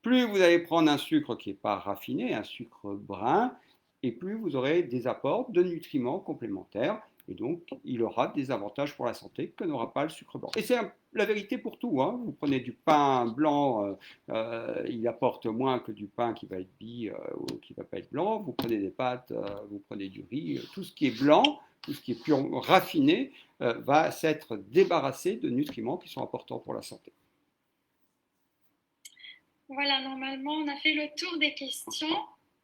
Plus vous allez prendre un sucre qui n'est pas raffiné, un sucre brun, et plus vous aurez des apports de nutriments complémentaires. Et donc, il aura des avantages pour la santé que n'aura pas le sucre blanc. Et c'est la vérité pour tout. Hein. Vous prenez du pain blanc, il apporte moins que du pain qui va être ou qui ne va pas être blanc. Vous prenez des pâtes, vous prenez du riz. Tout ce qui est blanc, tout ce qui est pur raffiné, va s'être débarrassé de nutriments qui sont importants pour la santé. Voilà, normalement, on a fait le tour des questions.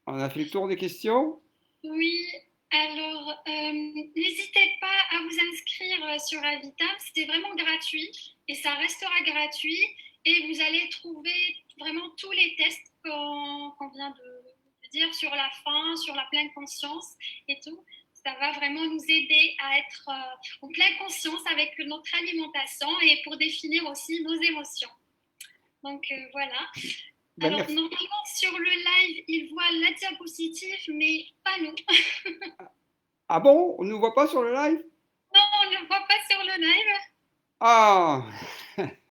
On a fait le tour des questions? Oui, alors n'hésitez pas à vous inscrire sur Avitam, c'était vraiment gratuit et ça restera gratuit et vous allez trouver vraiment tous les tests qu'on vient de dire sur la faim, sur la pleine conscience et tout. Ça va vraiment nous aider à être en pleine conscience avec notre alimentation et pour définir aussi nos émotions. Donc voilà. Ben, Alors, merci. normalement, sur le live, ils voient la diapositive, mais pas nous. Ah bon, on ne nous voit pas sur le live? Non, on ne voit pas sur le live. Ah,